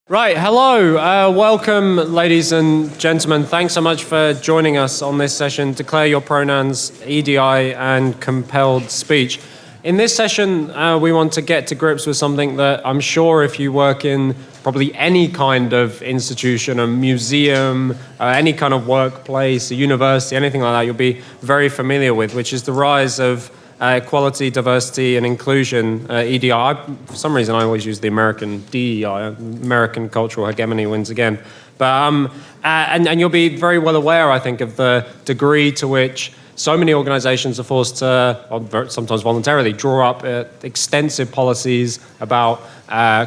Right, hello, welcome ladies and gentlemen. Thanks so much for joining us on this session, Declare Your Pronouns, EDI and Compelled Speech. In this session, we want to get to grips with something that I'm sure if you work in probably any kind of institution, a museum, any kind of workplace, a university, anything like that, you'll be very familiar with, which is the rise of equality, diversity, and inclusion, EDI. For some reason, I always use the American DEI, American cultural hegemony wins again. But and you'll be very well aware, I think, of the degree to which so many organizations are forced to, or sometimes voluntarily, draw up extensive policies about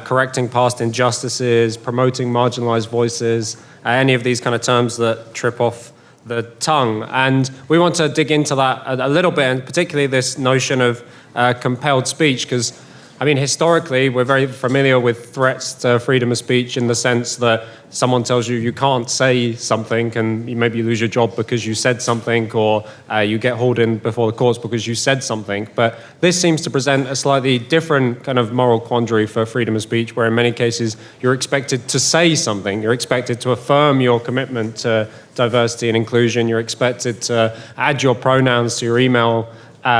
correcting past injustices, promoting marginalized voices, any of these kind of terms that trip off the tongue. And we want to dig into that a little bit, and particularly this notion of compelled speech, because I mean, historically, we're very familiar with threats to freedom of speech in the sense that someone tells you you can't say something and maybe you lose your job because you said something, or you get hauled in before the courts because you said something. But this seems to present a slightly different kind of moral quandary for freedom of speech, where in many cases you're expected to say something. You're expected to affirm your commitment to diversity and inclusion. You're expected to add your pronouns to your email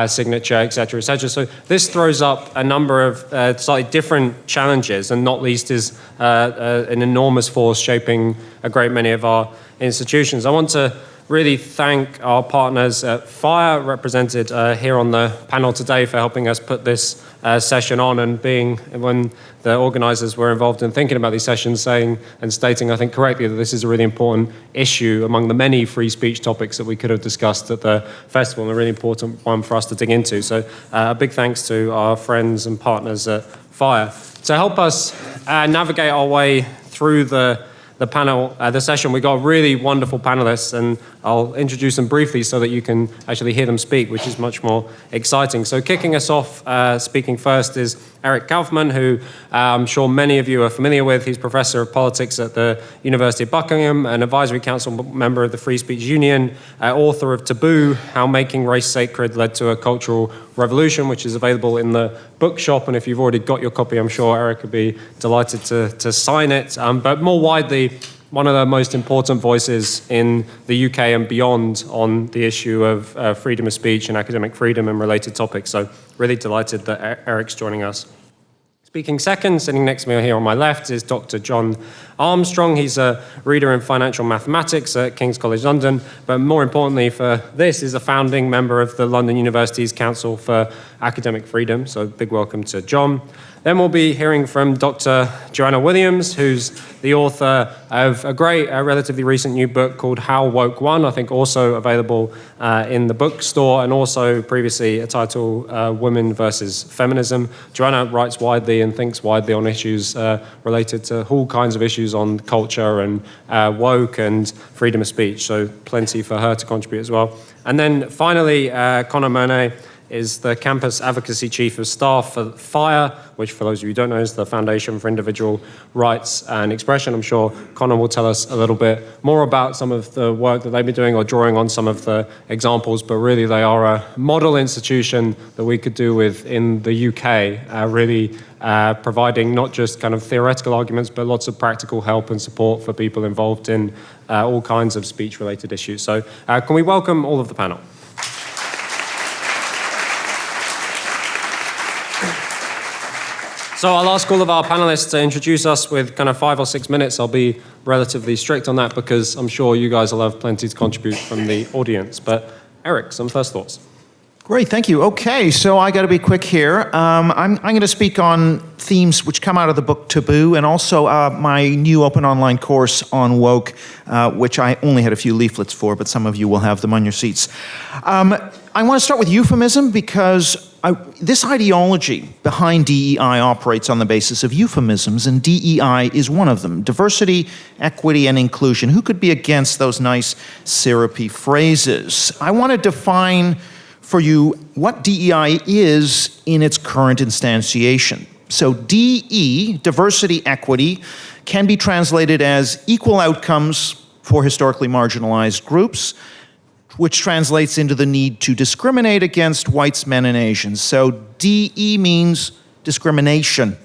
signature, et cetera, et cetera. So this throws up a number of slightly different challenges, and not least is an enormous force shaping a great many of our institutions. I want to really thank our partners at FIRE, represented here on the panel today, for helping us put this session on, and being, when the organizers were involved in thinking about these sessions, saying and stating, I think correctly, that this is a really important issue among the many free speech topics that we could have discussed at the festival, and a really important one for us to dig into. So a big thanks to our friends and partners at FIRE. To help us navigate our way through the panel, the session, we got really wonderful panelists, and I'll introduce them briefly so that you can actually hear them speak, which is much more exciting. So kicking us off, speaking first, is Eric Kaufmann, who I'm sure many of you are familiar with. He's professor of politics at the University of Buckingham, an advisory council member of the Free Speech Union, author of Taboo, How Making Race Sacred Led to a Cultural Revolution, which is available in the bookshop. And if you've already got your copy, I'm sure Eric would be delighted to sign it. But more widely, one of the most important voices in the UK and beyond on the issue of freedom of speech and academic freedom and related topics. So really delighted that Eric's joining us. Speaking second, sitting next to me here on my left, is Dr. John Armstrong. He's a reader in financial mathematics at King's College London, but more importantly for this, is a founding member of the London University's Council for Academic Freedom. So big welcome to John. Then we'll be hearing from Dr. Joanna Williams, who's the author of a great, relatively recent new book called How Woke Won, I think also available in the bookstore, and also previously a title, Women versus Feminism. Joanna writes widely and thinks widely on issues related to all kinds of issues on culture and woke and freedom of speech, so plenty for her to contribute as well. And then finally, Conor Murnane is the Campus Advocacy Chief of Staff for FIRE, which, for those of you who don't know, is the Foundation for Individual Rights and Expression. I'm sure Conor will tell us a little bit more about some of the work that they've been doing, or drawing on some of the examples, but really they are a model institution that we could do with in the UK, really providing not just kind of theoretical arguments, but lots of practical help and support for people involved in all kinds of speech-related issues. So can we welcome all of the panel? So I'll ask all of our panelists to introduce us with kind of 5 or 6 minutes. I'll be relatively strict on that because I'm sure you guys will have plenty to contribute from the audience. But Eric, some first thoughts. Great, thank you. Okay, so I got to be quick here. I'm going to speak on themes which come out of the book Taboo, and also my new open online course on woke, which I only had a few leaflets for, but some of you will have them on your seats. I want to start with euphemism because this ideology behind DEI operates on the basis of euphemisms, and DEI is one of them. Diversity, equity, and inclusion. Who could be against those nice syrupy phrases? I want to define for you what DEI is in its current instantiation. So DE, diversity, equity, can be translated as equal outcomes for historically marginalized groups, which translates into the need to discriminate against whites, men, and Asians. So DE means discrimination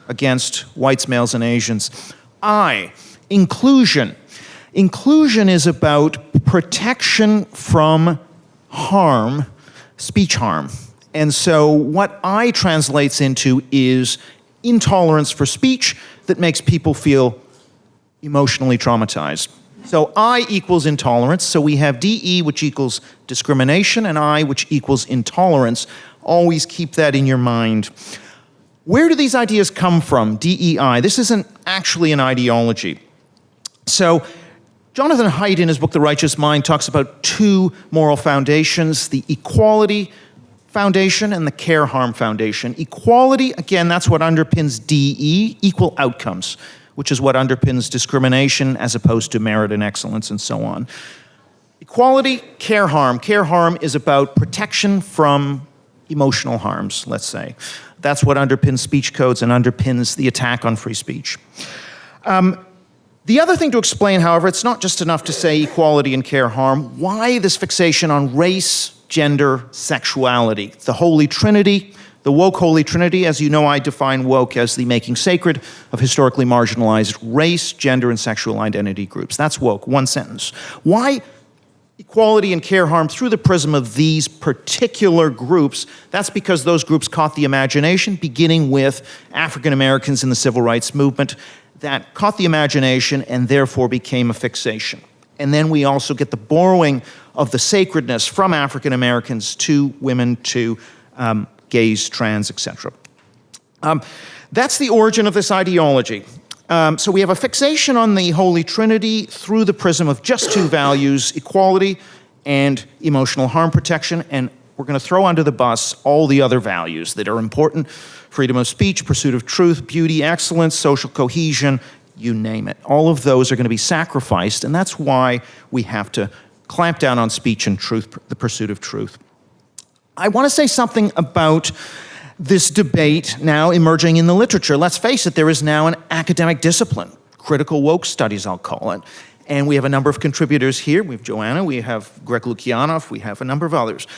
against whites, males, and Asians. I, inclusion. Inclusion is about protection from harm, speech harm. And so what I translates into is intolerance for speech that makes people feel emotionally traumatized. So I equals intolerance, so we have DE, which equals discrimination, and I, which equals intolerance. Always keep that in your mind. Where do these ideas come from, DEI? This isn't actually an ideology. So Jonathan Haidt, in his book, The Righteous Mind, talks about two moral foundations, the equality foundation and the care harm foundation. Equality, again, that's what underpins DE, equal outcomes, which is what underpins discrimination as opposed to merit and excellence and so on. Equality, care harm. Care harm is about protection from emotional harms, let's say. That's what underpins speech codes and underpins the attack on free speech. The other thing to explain, however, it's not just enough to say equality and care harm. Why this fixation on race, gender, sexuality? The Holy Trinity, the woke Holy Trinity, as you know, I define woke as the making sacred of historically marginalized race, gender, and sexual identity groups. That's woke, one sentence. Why equality and care harm through the prism of these particular groups? That's because those groups caught the imagination, beginning with African Americans in the civil rights movement. That caught the imagination and therefore became a fixation. And then we also get the borrowing of the sacredness from African Americans to women, to gays, trans, etc. That's the origin of this ideology. So we have a fixation on the Holy Trinity through the prism of just two values, equality and emotional harm protection, and we're going to throw under the bus all the other values that are important: freedom of speech, pursuit of truth, beauty, excellence, social cohesion, you name it. All of those are going to be sacrificed, and that's why we have to clamp down on speech and truth, the pursuit of truth. I want to say something about this debate now emerging in the literature. Let's face it, there is now an academic discipline, critical woke studies, I'll call it. And we have a number of contributors here. We have Joanna, we have Greg Lukianoff, we have a number of others.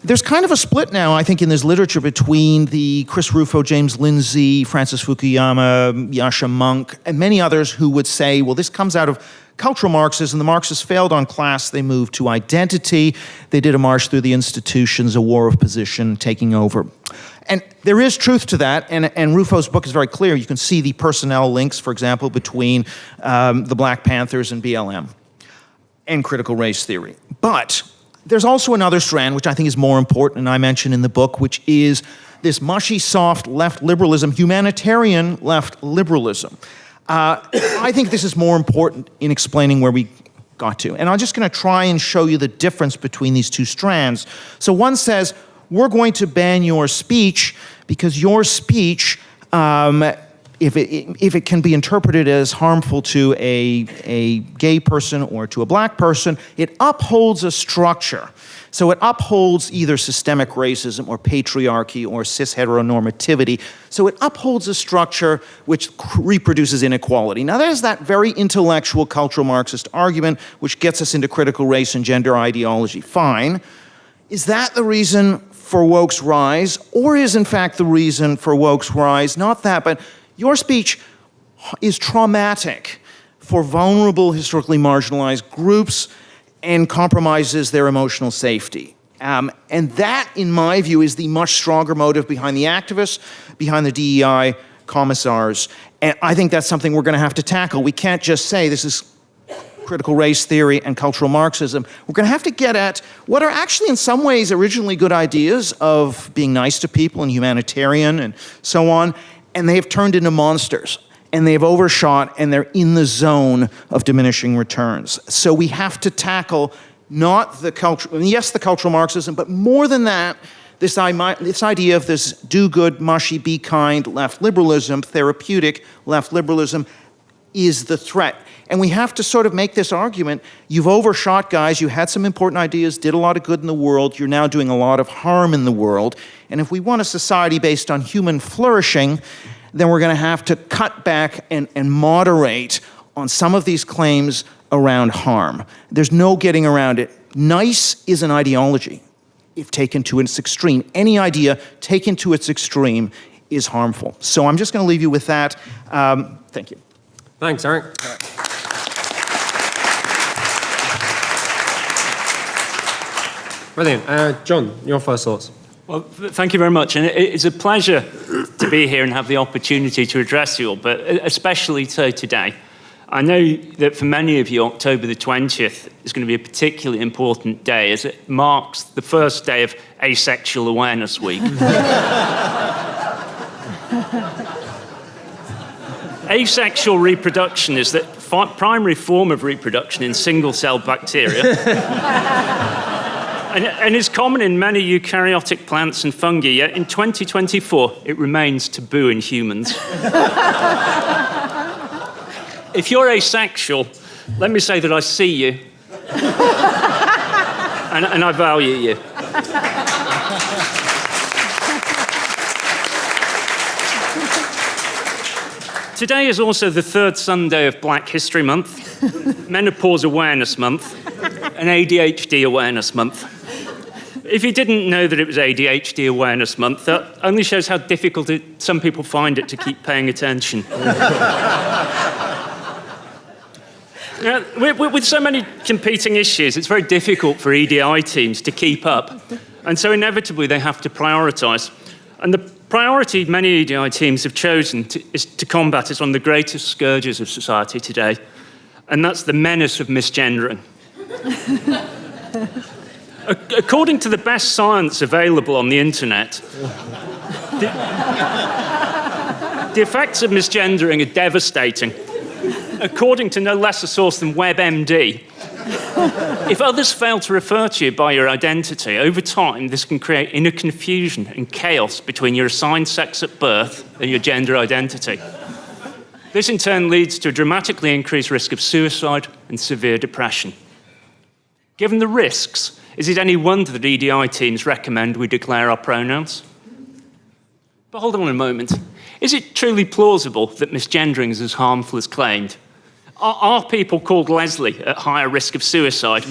There's kind of a split now, I think, in this literature between the Chris Rufo, James Lindsay, Francis Fukuyama, Yascha Mounk, and many others who would say, well, this comes out of cultural Marxism. The Marxists failed on class. They moved to identity. They did a march through the institutions, a war of position, taking over. And there is truth to that, and Rufo's book is very clear. You can see the personnel links, for example, between the Black Panthers and BLM and critical race theory. But there's also another strand, which I think is more important, and I mention in the book, which is this mushy, soft left liberalism, humanitarian left liberalism. I think this is more important in explaining where we got to. And I'm just going to try and show you the difference between these two strands. So one says, we're going to ban your speech because your speech, if it can be interpreted as harmful to a gay person or to a black person, it upholds a structure. So it upholds either systemic racism or patriarchy or cis heteronormativity. So it upholds a structure which reproduces inequality. Now there's that very intellectual cultural Marxist argument which gets us into critical race and gender ideology. Fine. Is that the reason for woke's rise? Or is in fact the reason for woke's rise not that, but your speech is traumatic for vulnerable, historically marginalized groups and compromises their emotional safety. And that, in my view, is the much stronger motive behind the activists, behind the DEI commissars. And I think that's something we're going to have to tackle. We can't just say this is critical race theory and cultural Marxism. We're going to have to get at what are actually in some ways originally good ideas of being nice to people and humanitarian and so on, and they have turned into monsters. And they've overshot, and they're in the zone of diminishing returns. So we have to tackle not the cultural, yes, the cultural Marxism, but more than that, this idea of this do-good, mushy, be kind left liberalism, therapeutic left liberalism, is the threat. And we have to sort of make this argument. You've overshot, guys. You had some important ideas, did a lot of good in the world. You're now doing a lot of harm in the world. And if we want a society based on human flourishing, then we're going to have to cut back and moderate on some of these claims around harm. There's no getting around it. Nice is an ideology if taken to its extreme. Any idea taken to its extreme is harmful. So I'm just going to leave you with that. Thank you. Thanks, Eric. Brilliant. John, your first thoughts. Well, thank you very much. And it's a pleasure to be here and have the opportunity to address you all, but especially so today. I know that for many of you, October the 20th is going to be a particularly important day as it marks the first day of Asexual Awareness Week. Asexual reproduction is the primary form of reproduction in single-cell bacteria and is common in many eukaryotic plants and fungi, yet in 2024 it remains taboo in humans. If you're asexual, let me say that I see you and I value you. Today is also the third Sunday of Black History Month, Menopause Awareness Month, and ADHD Awareness Month. If you didn't know that it was ADHD Awareness Month, that only shows how difficult some people find it to keep paying attention. Now, with so many competing issues, it's very difficult for EDI teams to keep up, and so inevitably they have to prioritise. And the priority many EDI teams have chosen is to combat is one of the greatest scourges of society today, and that's the menace of misgendering. According to the best science available on the internet, the effects of misgendering are devastating. According to no less a source than WebMD, if others fail to refer to you by your identity, over time this can create inner confusion and chaos between your assigned sex at birth and your gender identity. This in turn leads to a dramatically increased risk of suicide and severe depression. Given the risks, is it any wonder that EDI teams recommend we declare our pronouns? But hold on a moment. Is it truly plausible that misgendering is as harmful as claimed? Are people called Leslie at higher risk of suicide?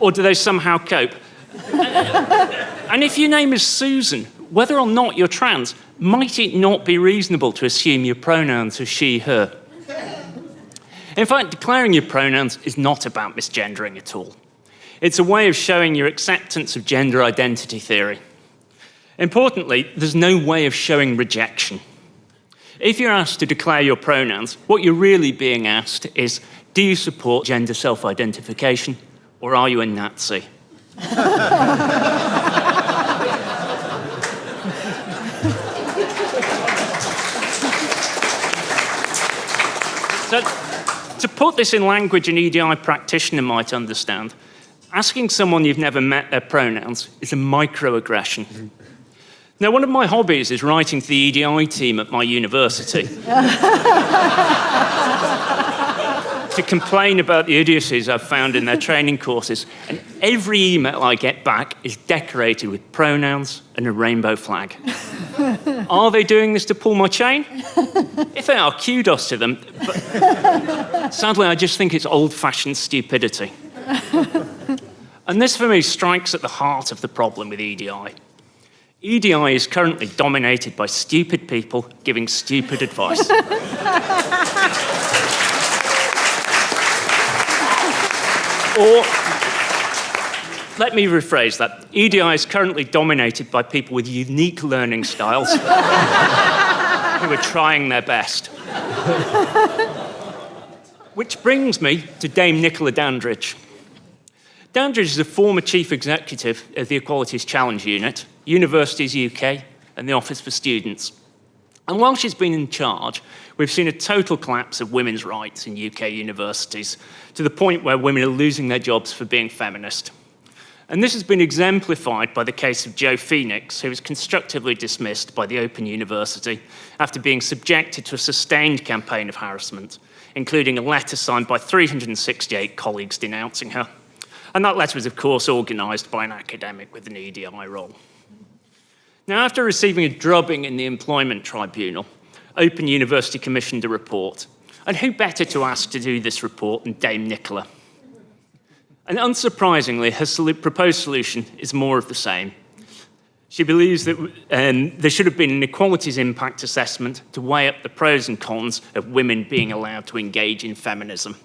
Or do they somehow cope? And if your name is Susan, whether or not you're trans, might it not be reasonable to assume your pronouns are she, her? In fact, declaring your pronouns is not about misgendering at all. It's a way of showing your acceptance of gender identity theory. Importantly, there's no way of showing rejection. If you're asked to declare your pronouns, what you're really being asked is, do you support gender self-identification, or are you a Nazi? So, to put this in language an EDI practitioner might understand, asking someone you've never met their pronouns is a microaggression. Now, one of my hobbies is writing to the EDI team at my university to complain about the idiocies I've found in their training courses, and every email I get back is decorated with pronouns and a rainbow flag. Are they doing this to pull my chain? If they are, kudos to them, but sadly I just think it's old-fashioned stupidity. And this for me strikes at the heart of the problem with EDI. EDI is currently dominated by stupid people giving stupid advice. Or, let me rephrase that. EDI is currently dominated by people with unique learning styles who are trying their best. Which brings me to Dame Nicola Dandridge. Dandridge is a former chief executive of the Equalities Challenge Unit, Universities UK, and the Office for Students. And while she's been in charge, we've seen a total collapse of women's rights in UK universities, to the point where women are losing their jobs for being feminist. And this has been exemplified by the case of Joe Phoenix, who was constructively dismissed by the Open University after being subjected to a sustained campaign of harassment, including a letter signed by 368 colleagues denouncing her. And that letter was, of course, organised by an academic with an EDI role. Now, after receiving a drubbing in the Employment Tribunal, Open University commissioned a report. And who better to ask to do this report than Dame Nicola? And unsurprisingly, her proposed solution is more of the same. She believes that there should have been an equalities impact assessment to weigh up the pros and cons of women being allowed to engage in feminism.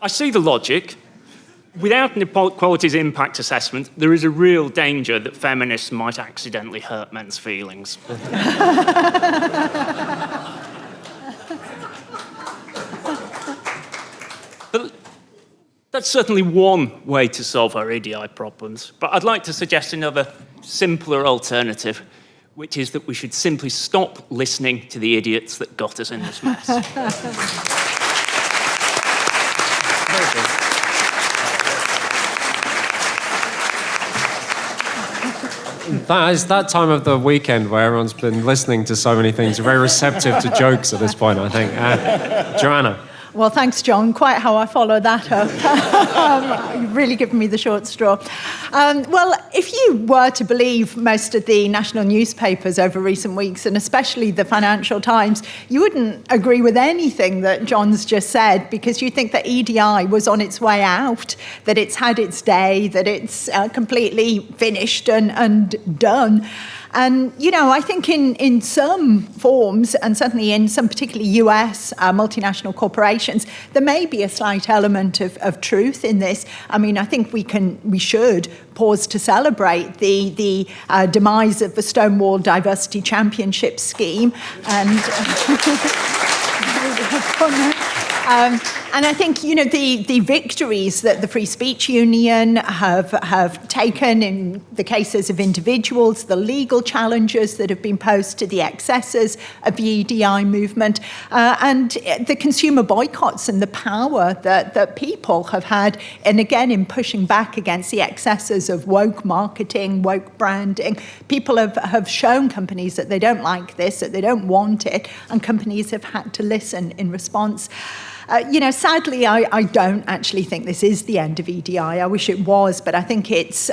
I see the logic. Without an equalities impact assessment, there is a real danger that feminists might accidentally hurt men's feelings. But that's certainly one way to solve our EDI problems. But I'd like to suggest another simpler alternative, which is that we should simply stop listening to the idiots that got us in this mess. It's that time of the weekend where everyone's been listening to so many things, very receptive to jokes at this point, I think. Joanna. Well, thanks, John. Quite how I follow that up. You've really given me the short straw. Well, if you were to believe most of the national newspapers over recent weeks, and especially the Financial Times, you wouldn't agree with anything that John's just said, because you think that EDI was on its way out, that it's had its day, that it's completely finished and done. And, you know, I think in some forms, and certainly in some particularly US multinational corporations, there may be a slight element of truth in this. I mean, I think we should pause to celebrate the demise of the Stonewall Diversity Championship scheme. And and I think, you know, the victories that the Free Speech Union have taken in the cases of individuals, the legal challenges that have been posed to the excesses of the EDI movement, and the consumer boycotts and the power that people have had, and again, in pushing back against the excesses of woke marketing, woke branding. People have shown companies that they don't like this, that they don't want it, and companies have had to listen in response. You know, sadly, I don't actually think this is the end of EDI. I wish it was, but I think it's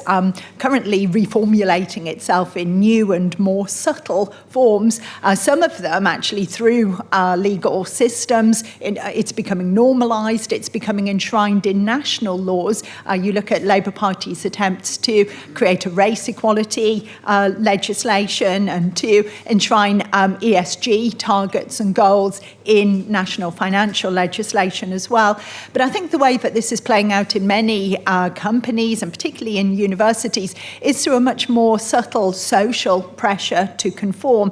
currently reformulating itself in new and more subtle forms. Some of them actually through legal systems. It's becoming normalised. It's becoming enshrined in national laws. You look at Labour Party's attempts to create a race equality legislation and to enshrine ESG targets and goals in national financial legislation as well. But I think the way that this is playing out in many companies, and particularly in universities, is through a much more subtle social pressure to conform,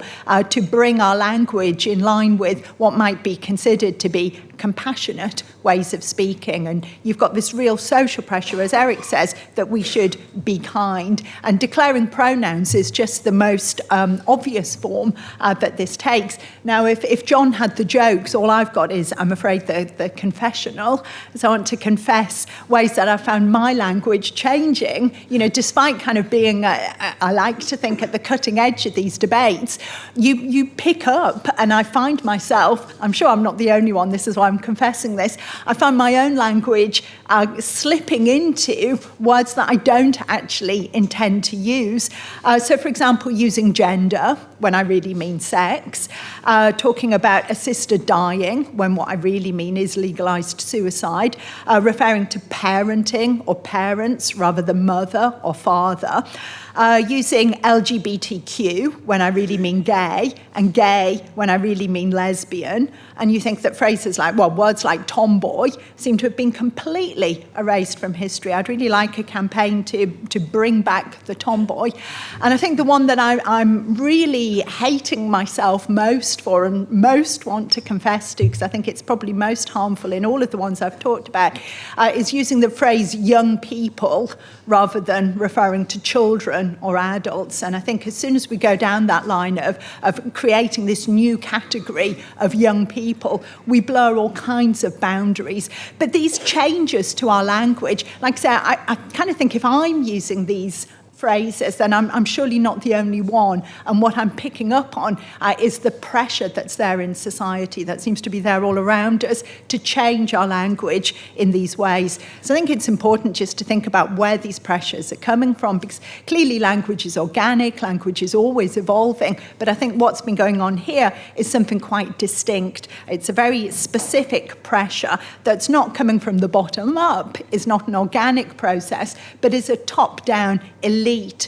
to bring our language in line with what might be considered to be compassionate ways of speaking. And you've got this real social pressure, as Eric says, that we should be kind. And declaring pronouns is just the most obvious form that this takes. Now, if John had the jokes, all I've got is, I'm afraid, the confessional. So I want to confess ways that I found my language changing, you know, despite kind of being, I like to think, at the cutting edge of these debates. You pick up, and I find myself, I'm sure I'm not the only one, this is why I'm confessing this, I find my own language slipping into words that I don't actually intend to use. So, for example, using gender when I really mean sex, talking about assisted dying when what I really mean is legalised suicide, referring to parenting or parents rather than mother or father, using LGBTQ when I really mean gay, and gay when I really mean lesbian. And you think that phrases like, well, words like tomboy seem to have been completely erased from history. I'd really like a campaign to bring back the tomboy. And I think the one that I'm really hating myself most for and most want to confess to, because I think it's probably most harmful in all of the ones I've talked about, is using the phrase young people rather than referring to children or adults. And I think as soon as we go down that line of creating this new category of young people, we blur all kinds of boundaries. But these changes to our language, like I say, I kind of think if I'm using these phrases, and I'm surely not the only one. And what I'm picking up on is the pressure that's there in society, that seems to be there all around us, to change our language in these ways. So I think it's important just to think about where these pressures are coming from, because clearly language is organic, language is always evolving, but I think what's been going on here is something quite distinct. It's a very specific pressure that's not coming from the bottom up, is not an organic process, but is a top-down elite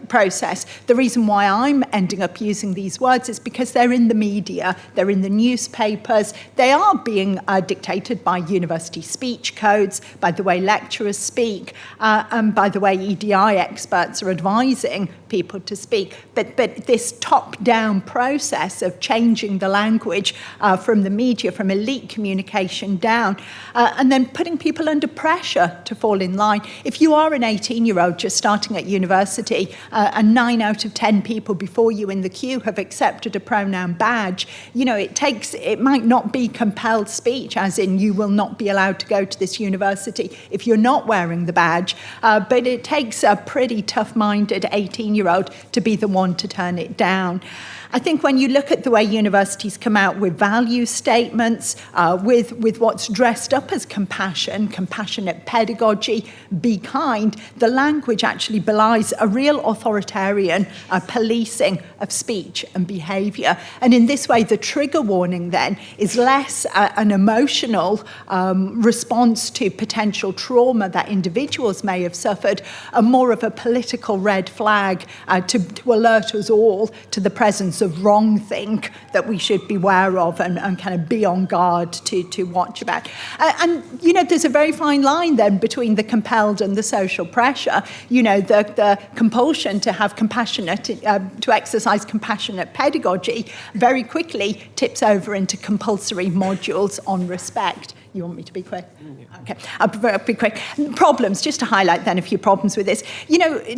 process. The reason why I'm ending up using these words is because they're in the media, they're in the newspapers, they are being dictated by university speech codes, by the way lecturers speak, and by the way EDI experts are advising people to speak. But this top-down process of changing the language from the media, from elite communication down, and then putting people under pressure to fall in line. If you are an 18-year-old just starting at university, and 9 out of 10 people before you in the queue have accepted a pronoun badge, it might not be compelled speech, as in you will not be allowed to go to this university if you're not wearing the badge, but it takes a pretty tough-minded 18-year-old to be the one to turn it down. I think when you look at the way universities come out with value statements, with what's dressed up as compassion, compassionate pedagogy, be kind, the language actually belies a real authoritarian policing of speech and behaviour. And in this way, the trigger warning then is less an emotional response to potential trauma that individuals may have suffered, and more of a political red flag to alert us all to the presence of wrong think that we should be aware of and kind of be on guard to watch about. And there's a very fine line then between the compelled and the social pressure. The compulsion to have to exercise compassionate pedagogy very quickly tips over into compulsory modules on respect. You want me to be quick? Okay, I'll be quick. Problems, just to highlight then a few problems with this.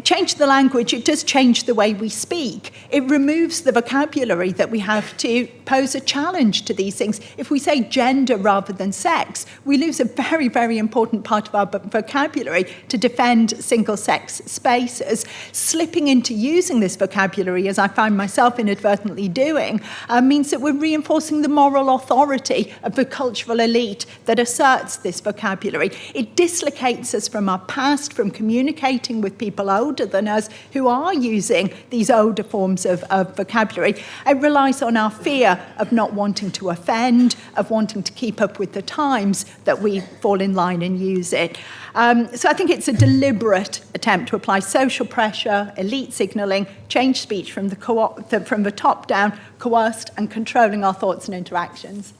Change the language, it does change the way we speak. It removes the vocabulary that we have to pose a challenge to these things. If we say gender rather than sex, we lose a very, very important part of our vocabulary to defend single-sex spaces. Slipping into using this vocabulary, as I find myself inadvertently doing, means that we're reinforcing the moral authority of the cultural elite that asserts this vocabulary. It dislocates us from our past, from communicating with people older than us who are using these older forms of vocabulary. It relies on our fear of not wanting to offend, of wanting to keep up with the times, that we fall in line and use it. So I think it's a deliberate attempt to apply social pressure, elite signalling, change speech from the top down, coerced and controlling our thoughts and interactions.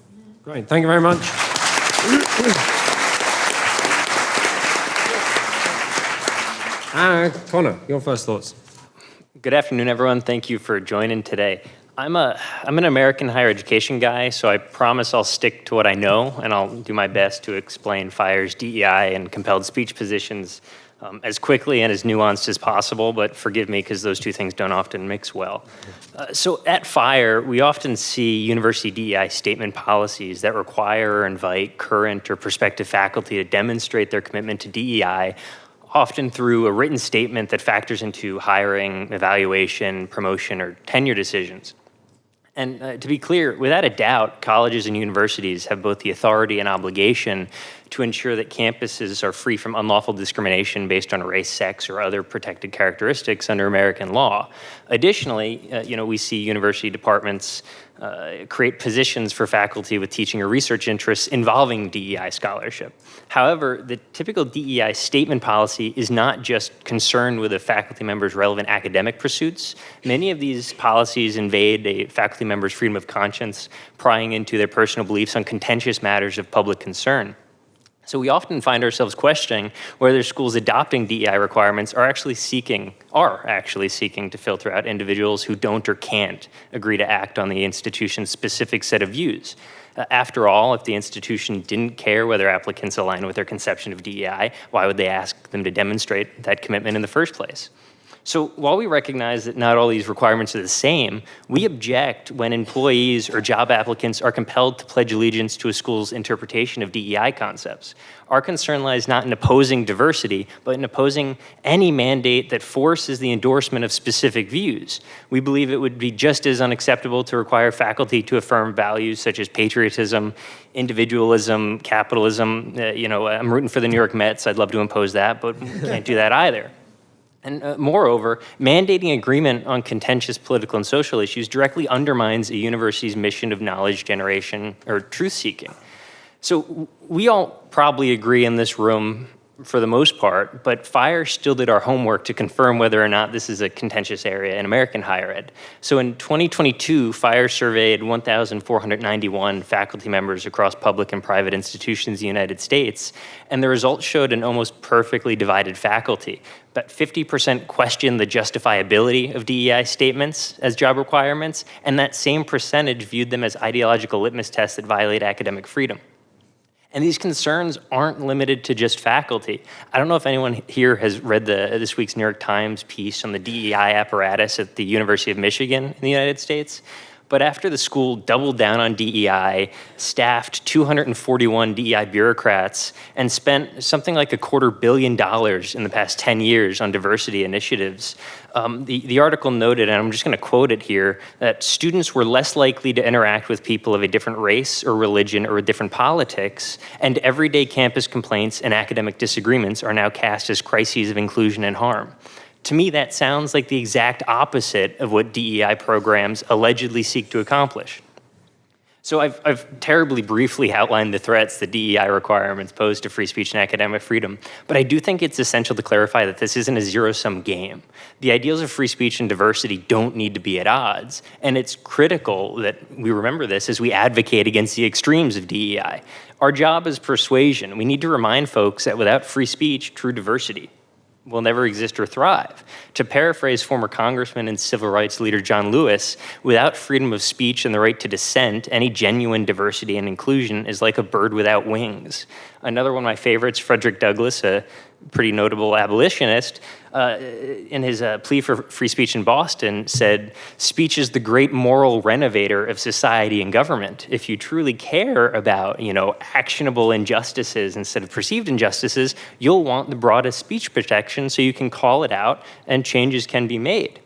Great, thank you very much. Connor, your first thoughts. Good afternoon, everyone. Thank you for joining today. I'm an American higher education guy, so I promise I'll stick to what I know, and I'll do my best to explain FIRE's DEI and compelled speech positions as quickly and as nuanced as possible, but forgive me because those two things don't often mix well. So at FIRE, we often see university DEI statement policies that require or invite current or prospective faculty to demonstrate their commitment to DEI, often through a written statement that factors into hiring, evaluation, promotion, or tenure decisions. And to be clear, without a doubt, colleges and universities have both the authority and obligation to ensure that campuses are free from unlawful discrimination based on race, sex, or other protected characteristics under American law. Additionally, we see university departments create positions for faculty with teaching or research interests involving DEI scholarship. However, the typical DEI statement policy is not just concerned with a faculty member's relevant academic pursuits. Many of these policies invade a faculty member's freedom of conscience, prying into their personal beliefs on contentious matters of public concern. So we often find ourselves questioning whether schools adopting DEI requirements are actually seeking to filter out individuals who don't or can't agree to act on the institution's specific set of views. After all, if the institution didn't care whether applicants align with their conception of DEI, why would they ask them to demonstrate that commitment in the first place? So while we recognize that not all these requirements are the same, we object when employees or job applicants are compelled to pledge allegiance to a school's interpretation of DEI concepts. Our concern lies not in opposing diversity, but in opposing any mandate that forces the endorsement of specific views. We believe it would be just as unacceptable to require faculty to affirm values such as patriotism, individualism, capitalism. I'm rooting for the New York Mets. I'd love to impose that, but we can't do that either. And moreover, mandating agreement on contentious political and social issues directly undermines a university's mission of knowledge generation or truth-seeking. So we all probably agree in this room for the most part, but FIRE still did our homework to confirm whether or not this is a contentious area in American higher ed. So in 2022, FIRE surveyed 1,491 faculty members across public and private institutions in the United States, and the results showed an almost perfectly divided faculty. About 50% questioned the justifiability of DEI statements as job requirements, and that same percentage viewed them as ideological litmus tests that violate academic freedom. And these concerns aren't limited to just faculty. I don't know if anyone here has read this week's New York Times piece on the DEI apparatus at the University of Michigan in the United States. But after the school doubled down on DEI, staffed 241 DEI bureaucrats, and spent something like $250 million in the past 10 years on diversity initiatives, the article noted, and I'm just going to quote it here, that students were less likely to interact with people of a different race or religion or with different politics, and everyday campus complaints and academic disagreements are now cast as crises of inclusion and harm. To me, that sounds like the exact opposite of what DEI programs allegedly seek to accomplish. So I've terribly briefly outlined the threats that DEI requirements pose to free speech and academic freedom, but I do think it's essential to clarify that this isn't a zero-sum game. The ideals of free speech and diversity don't need to be at odds, and it's critical that we remember this as we advocate against the extremes of DEI. Our job is persuasion. We need to remind folks that without free speech, true diversity will never exist or thrive. To paraphrase former Congressman and civil rights leader John Lewis, without freedom of speech and the right to dissent, any genuine diversity and inclusion is like a bird without wings. Another one of my favorites, Frederick Douglass, a pretty notable abolitionist, in his plea for free speech in Boston said, "Speech is the great moral renovator of society and government. If you truly care about, actionable injustices instead of perceived injustices, you'll want the broadest speech protection so you can call it out and changes can be made."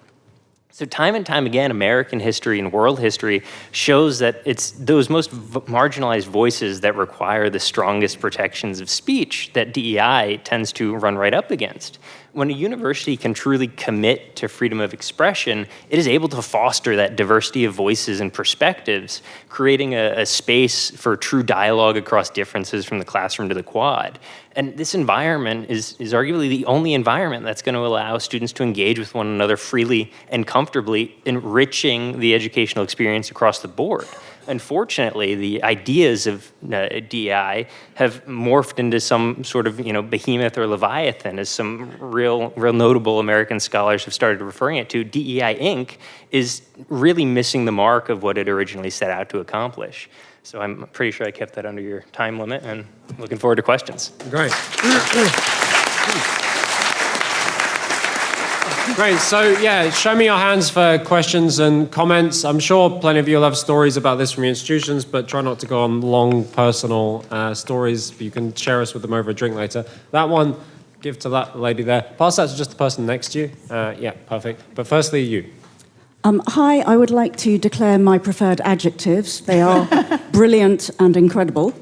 So time and time again, American history and world history shows that it's those most marginalized voices that require the strongest protections of speech that DEI tends to run right up against. When a university can truly commit to freedom of expression, it is able to foster that diversity of voices and perspectives, creating a space for true dialogue across differences from the classroom to the quad. And this environment is arguably the only environment that's going to allow students to engage with one another freely and comfortably, enriching the educational experience across the board. Unfortunately, the ideas of DEI have morphed into some sort of behemoth or leviathan, as some real notable American scholars have started referring it to. DEI Inc. is really missing the mark of what it originally set out to accomplish. So I'm pretty sure I kept that under your time limit, and looking forward to questions. Great. Great. So, show me your hands for questions and comments. I'm sure plenty of you will have stories about this from your institutions, but try not to go on long personal stories. You can share us with them over a drink later. That one, give to that lady there. Pass that to just the person next to you. Yeah, perfect. But firstly, you. Hi, I would like to declare my preferred adjectives. They are brilliant and incredible.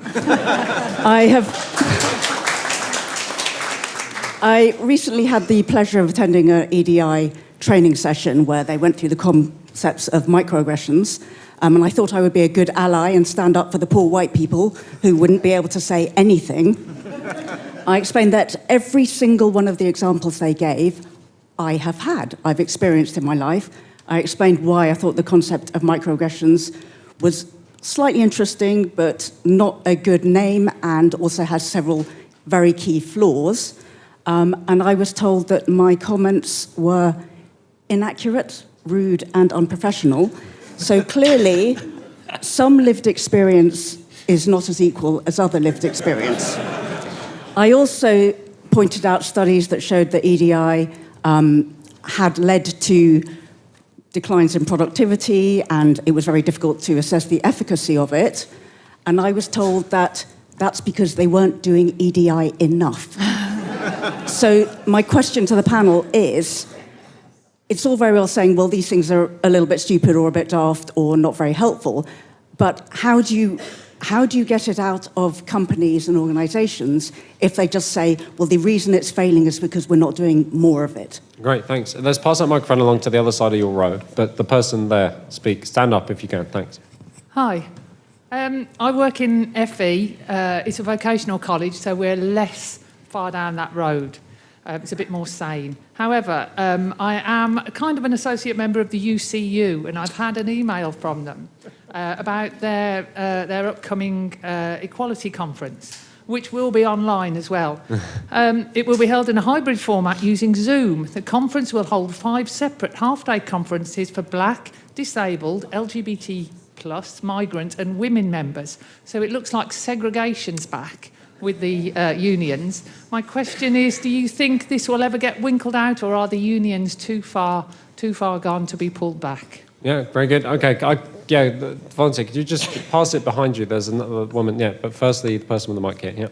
I recently had the pleasure of attending an EDI training session where they went through the concepts of microaggressions, and I thought I would be a good ally and stand up for the poor white people who wouldn't be able to say anything. I explained that every single one of the examples they gave, I've experienced in my life. I explained why I thought the concept of microaggressions was slightly interesting, but not a good name, and also has several very key flaws. And I was told that my comments were inaccurate, rude, and unprofessional. So clearly, some lived experience is not as equal as other lived experience. I also pointed out studies that showed that EDI had led to declines in productivity, and it was very difficult to assess the efficacy of it. And I was told that that's because they weren't doing EDI enough. So my question to the panel is, it's all very well saying, well, these things are a little bit stupid or a bit daft or not very helpful, but how do you get it out of companies and organisations if they just say, well, the reason it's failing is because we're not doing more of it? Great, thanks. Let's pass that microphone along to the other side of your row. But the person there, stand up if you can, thanks. Hi. I work in FE. It's a vocational college, so we're less far down that road. It's a bit more sane. However, I am kind of an associate member of the UCU, and I've had an email from them about their upcoming equality conference, which will be online as well. It will be held in a hybrid format using Zoom. The conference will hold 5 separate half-day conferences for Black, disabled, LGBT+, migrant and women members. So it looks like segregation's back with the unions. My question is, do you think this will ever get winkled out, or are the unions too far gone to be pulled back? Yeah, very good. Okay, Vontae, could you just pass it behind you? There's another woman, but firstly, the person with the mic here,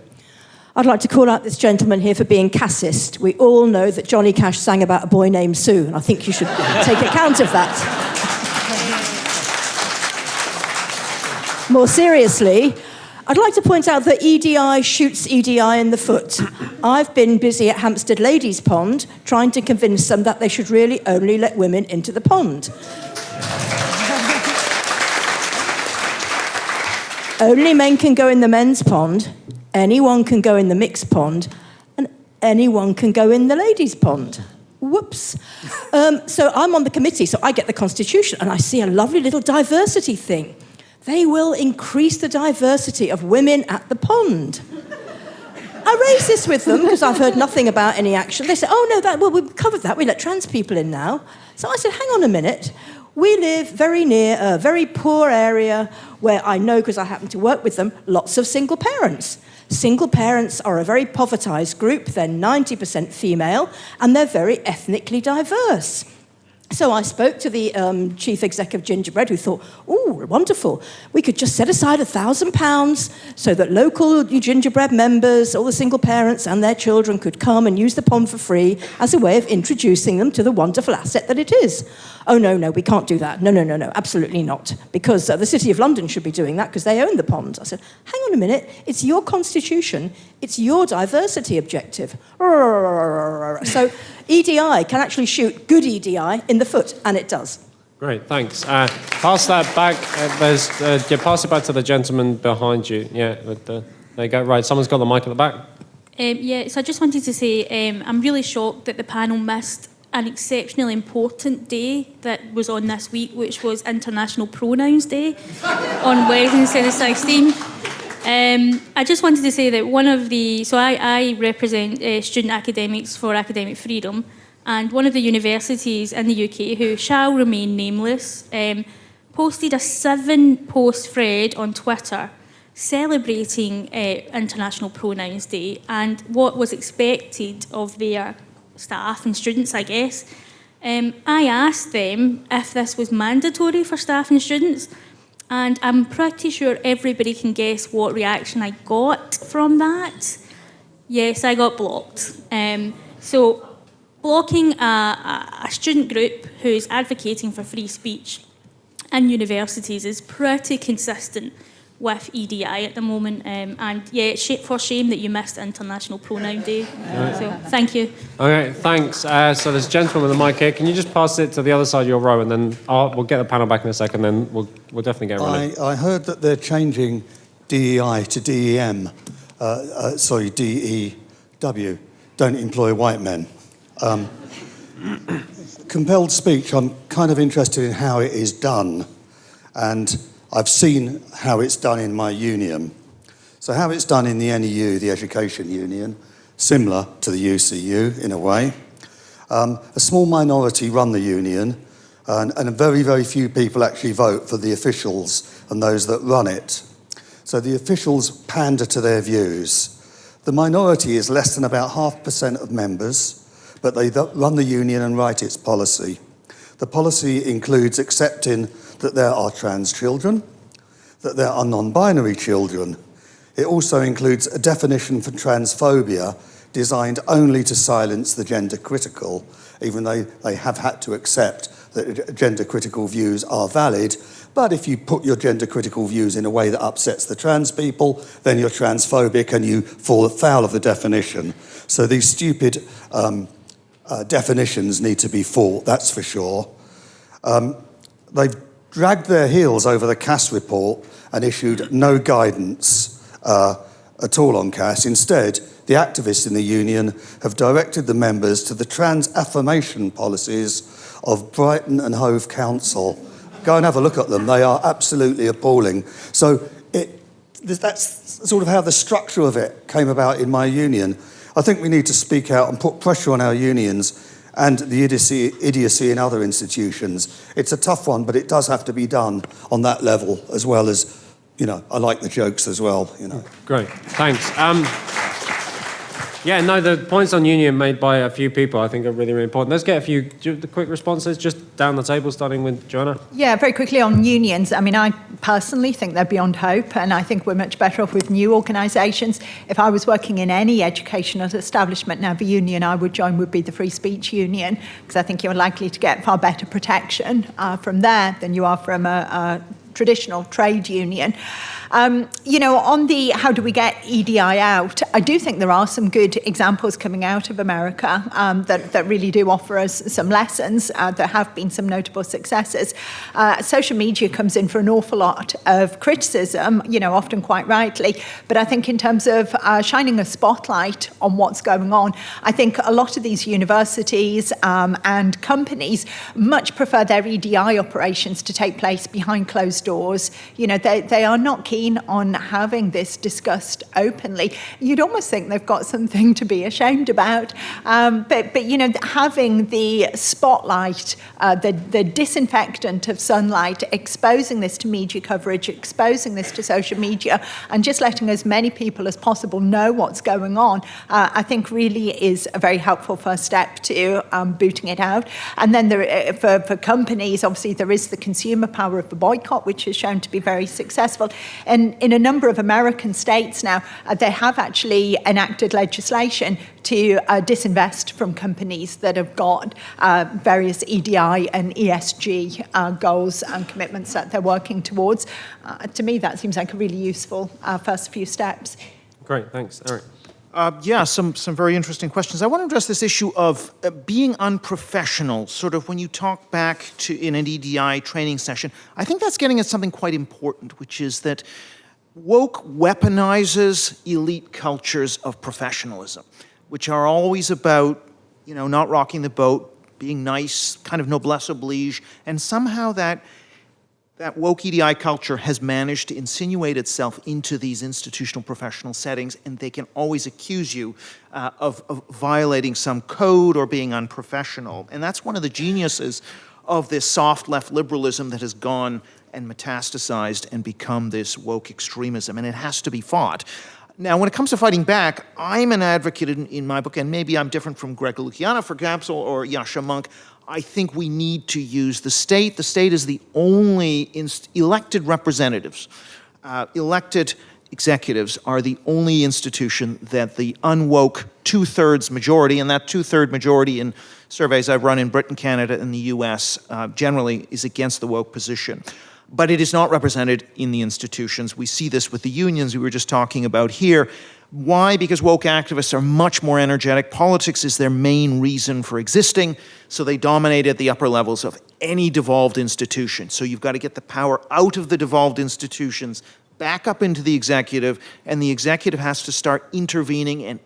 I'd like to call out this gentleman here for being cassist. We all know that Johnny Cash sang about a boy named Sue, and I think you should take account of that. More seriously, I'd like to point out that EDI shoots EDI in the foot. I've been busy at Hampstead Ladies' Pond trying to convince them that they should really only let women into the pond. Only men can go in the men's pond, anyone can go in the mixed pond, and anyone can go in the ladies' pond. Whoops. So I'm on the committee, so I get the constitution, and I see a lovely little diversity thing. They will increase the diversity of women at the pond. I raised this with them because I've heard nothing about any action. They said, oh, no, we've covered that. We let trans people in now. So I said, hang on a minute. We live very near a very poor area where I know, because I happen to work with them, lots of single parents. Single parents are a very povertised group. They're 90% female, and they're very ethnically diverse. So I spoke to the chief exec of Gingerbread, who thought, oh, wonderful. We could just set aside £1,000 so that local Gingerbread members, all the single parents and their children could come and use the pond for free as a way of introducing them to the wonderful asset that it is. Oh, no, we can't do that. No, absolutely not. Because the City of London should be doing that because they own the pond. I said, hang on a minute. It's your constitution. It's your diversity objective. So EDI can actually shoot good EDI in the foot, and it does. Great, thanks. Pass that back. Pass it back to the gentleman behind you. There you go. Right, someone's got the mic at the back. So I just wanted to say I'm really shocked that the panel missed an exceptionally important day that was on this week, which was International Pronouns Day on Wednesday the 16th. I just wanted to say that I represent Student Academics for Academic Freedom, and one of the universities in the UK, who shall remain nameless, posted a 7-post thread on Twitter celebrating International Pronouns Day and what was expected of their staff and students, I guess. I asked them if this was mandatory for staff and students, and I'm pretty sure everybody can guess what reaction I got from that. Yes, I got blocked. So blocking a student group who's advocating for free speech in universities is pretty consistent with EDI at the moment. For shame that you missed International Pronoun Day. So thank you. Okay, thanks. So there's a gentleman with the mic here. Can you just pass it to the other side of your row, and then we'll get the panel back in a second, then we'll definitely get running. I heard that they're changing DEI to DEM. DEW. Don't employ white men. Compelled speech, I'm kind of interested in how it is done. And I've seen how it's done in my union. So how it's done in the NEU, the Education Union, similar to the UCU in a way. A small minority run the union, and very, very few people actually vote for the officials and those that run it. So the officials pander to their views. The minority is less than about 0.5% of members, but they run the union and write its policy. The policy includes accepting that there are trans children, that there are non-binary children. It also includes a definition for transphobia designed only to silence the gender critical, even though they have had to accept that gender critical views are valid. But if you put your gender critical views in a way that upsets the trans people, then you're transphobic and you fall foul of the definition. So these stupid definitions need to be fought, that's for sure. They've dragged their heels over the Cass report and issued no guidance at all on Cass. Instead, the activists in the union have directed the members to the trans affirmation policies of Brighton and Hove Council. Go and have a look at them. They are absolutely appalling. So that's sort of how the structure of it came about in my union. I think we need to speak out and put pressure on our unions and the idiocy in other institutions. It's a tough one, but it does have to be done on that level, as well as, I like the jokes as well, Great, thanks. Yeah, no, the points on union made by a few people I think are really, really important. Let's get a few quick responses just down the table, starting with Joanna. Yeah, very quickly on unions. I mean, I personally think they're beyond hope, and I think we're much better off with new organisations. If I was working in any educational establishment now, the union I would join would be the Free Speech Union, because I think you're likely to get far better protection from there than you are from a traditional trade union. On the how do we get EDI out, I do think there are some good examples coming out of America that really do offer us some lessons. There have been some notable successes. Social media comes in for an awful lot of criticism, often quite rightly. But I think in terms of shining a spotlight on what's going on, I think a lot of these universities and companies much prefer their EDI operations to take place behind closed doors. They are not keen on having this discussed openly. You'd almost think they've got something to be ashamed about. But having the spotlight, the disinfectant of sunlight, exposing this to media coverage, exposing this to social media, and just letting as many people as possible know what's going on, I think really is a very helpful first step to booting it out. And then for companies, obviously there is the consumer power of the boycott, which has shown to be very successful. And in a number of American states now, they have actually enacted legislation to disinvest from companies that have got various EDI and ESG goals and commitments that they're working towards. To me, that seems like a really useful first few steps. Great, thanks. Eric. Some very interesting questions. I want to address this issue of being unprofessional, sort of when you talk back to in an EDI training session. I think that's getting at something quite important, which is that woke weaponizes elite cultures of professionalism, which are always about, not rocking the boat, being nice, kind of noblesse oblige, and somehow that woke EDI culture has managed to insinuate itself into these institutional professional settings, and they can always accuse you of violating some code or being unprofessional. And that's one of the geniuses of this soft left liberalism that has gone and metastasized and become this woke extremism, and it has to be fought. Now, when it comes to fighting back, I'm an advocate in my book, and maybe I'm different from Greg Luciano, for example, or Yasha Monk. I think we need to use the state. The state is the only elected representatives, elected executives are the only institution that the unwoke two-thirds majority, and that two-third majority in surveys I've run in Britain, Canada, and the US generally is against the woke position. But it is not represented in the institutions. We see this with the unions we were just talking about here. Why? Because woke activists are much more energetic. Politics is their main reason for existing, so they dominate at the upper levels of any devolved institution. So you've got to get the power out of the devolved institutions, back up into the executive, and the executive has to start intervening and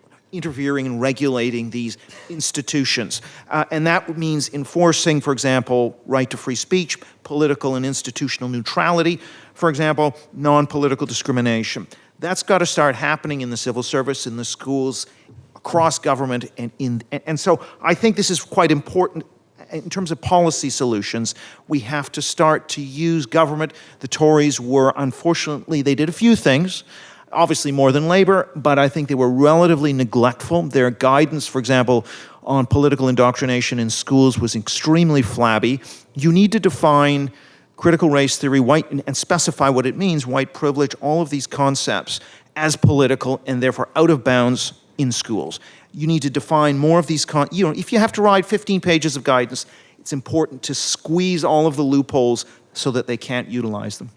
regulating these institutions. And that means enforcing, for example, right to free speech, political and institutional neutrality, for example, non-political discrimination. That's got to start happening in the civil service, in the schools, across government, and so I think this is quite important in terms of policy solutions. We have to start to use government. The Tories were, unfortunately, they did a few things, obviously more than Labour, but I think they were relatively neglectful. Their guidance, for example, on political indoctrination in schools was extremely flabby. You need to define critical race theory, white, and specify what it means, white privilege, all of these concepts as political and therefore out of bounds in schools. You need to define more of these, if you have to write 15 pages of guidance, it's important to squeeze all of the loopholes so that they can't utilize them.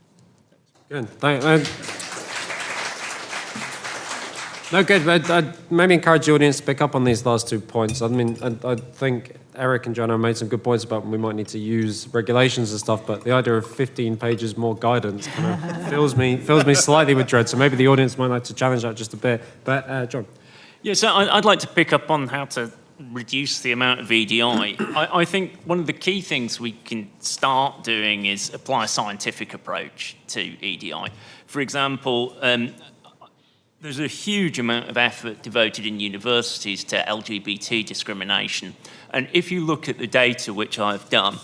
Good. No, good. But I'd maybe encourage the audience to pick up on these last 2 points. I mean, I think Eric and Joanna made some good points about we might need to use regulations and stuff, but the idea of 15 pages more guidance kind of fills me slightly with dread. So maybe the audience might like to challenge that just a bit. But John. Yeah, so I'd like to pick up on how to reduce the amount of EDI. I think one of the key things we can start doing is apply a scientific approach to EDI. For example, there's a huge amount of effort devoted in universities to LGBT discrimination. And if you look at the data which I've done,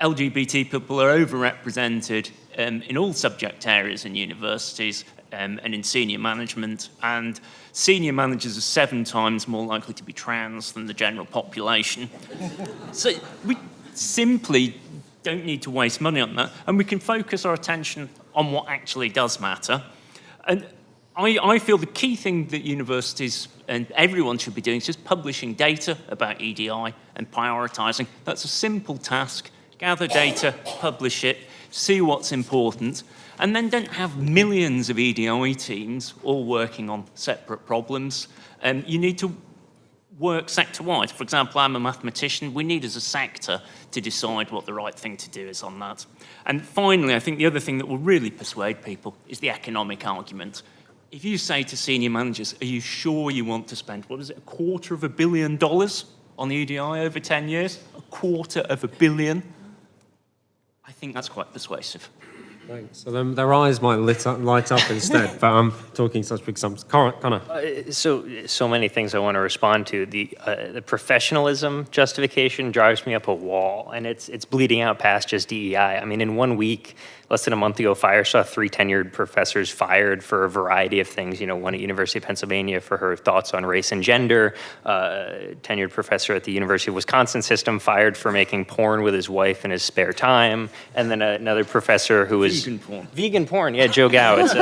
LGBT people are overrepresented in all subject areas in universities and in senior management. And senior managers are 7 times more likely to be trans than the general population. So we simply don't need to waste money on that. And we can focus our attention on what actually does matter. And I feel the key thing that universities and everyone should be doing is just publishing data about EDI and prioritising. That's a simple task. Gather data, publish it, see what's important, and then don't have millions of EDI teams all working on separate problems. You need to work sector-wide. For example, I'm a mathematician. We need as a sector to decide what the right thing to do is on that. And finally, I think the other thing that will really persuade people is the economic argument. If you say to senior managers, are you sure you want to spend, $250 million on the EDI over 10 years? $250 million? I think that's quite persuasive. Thanks. So their eyes might light up instead, but I'm talking such big sums. Connor. So many things I want to respond to. The professionalism justification drives me up a wall, and it's bleeding out past just DEI. I mean, in 1 week, less than a month ago, saw 3 tenured professors fired for a variety of things. You know, one at University of Pennsylvania for her thoughts on race and gender, tenured professor at the University of Wisconsin system fired for making porn with his wife in his spare time, and then another professor who was vegan porn. Yeah, Joe Gao. It's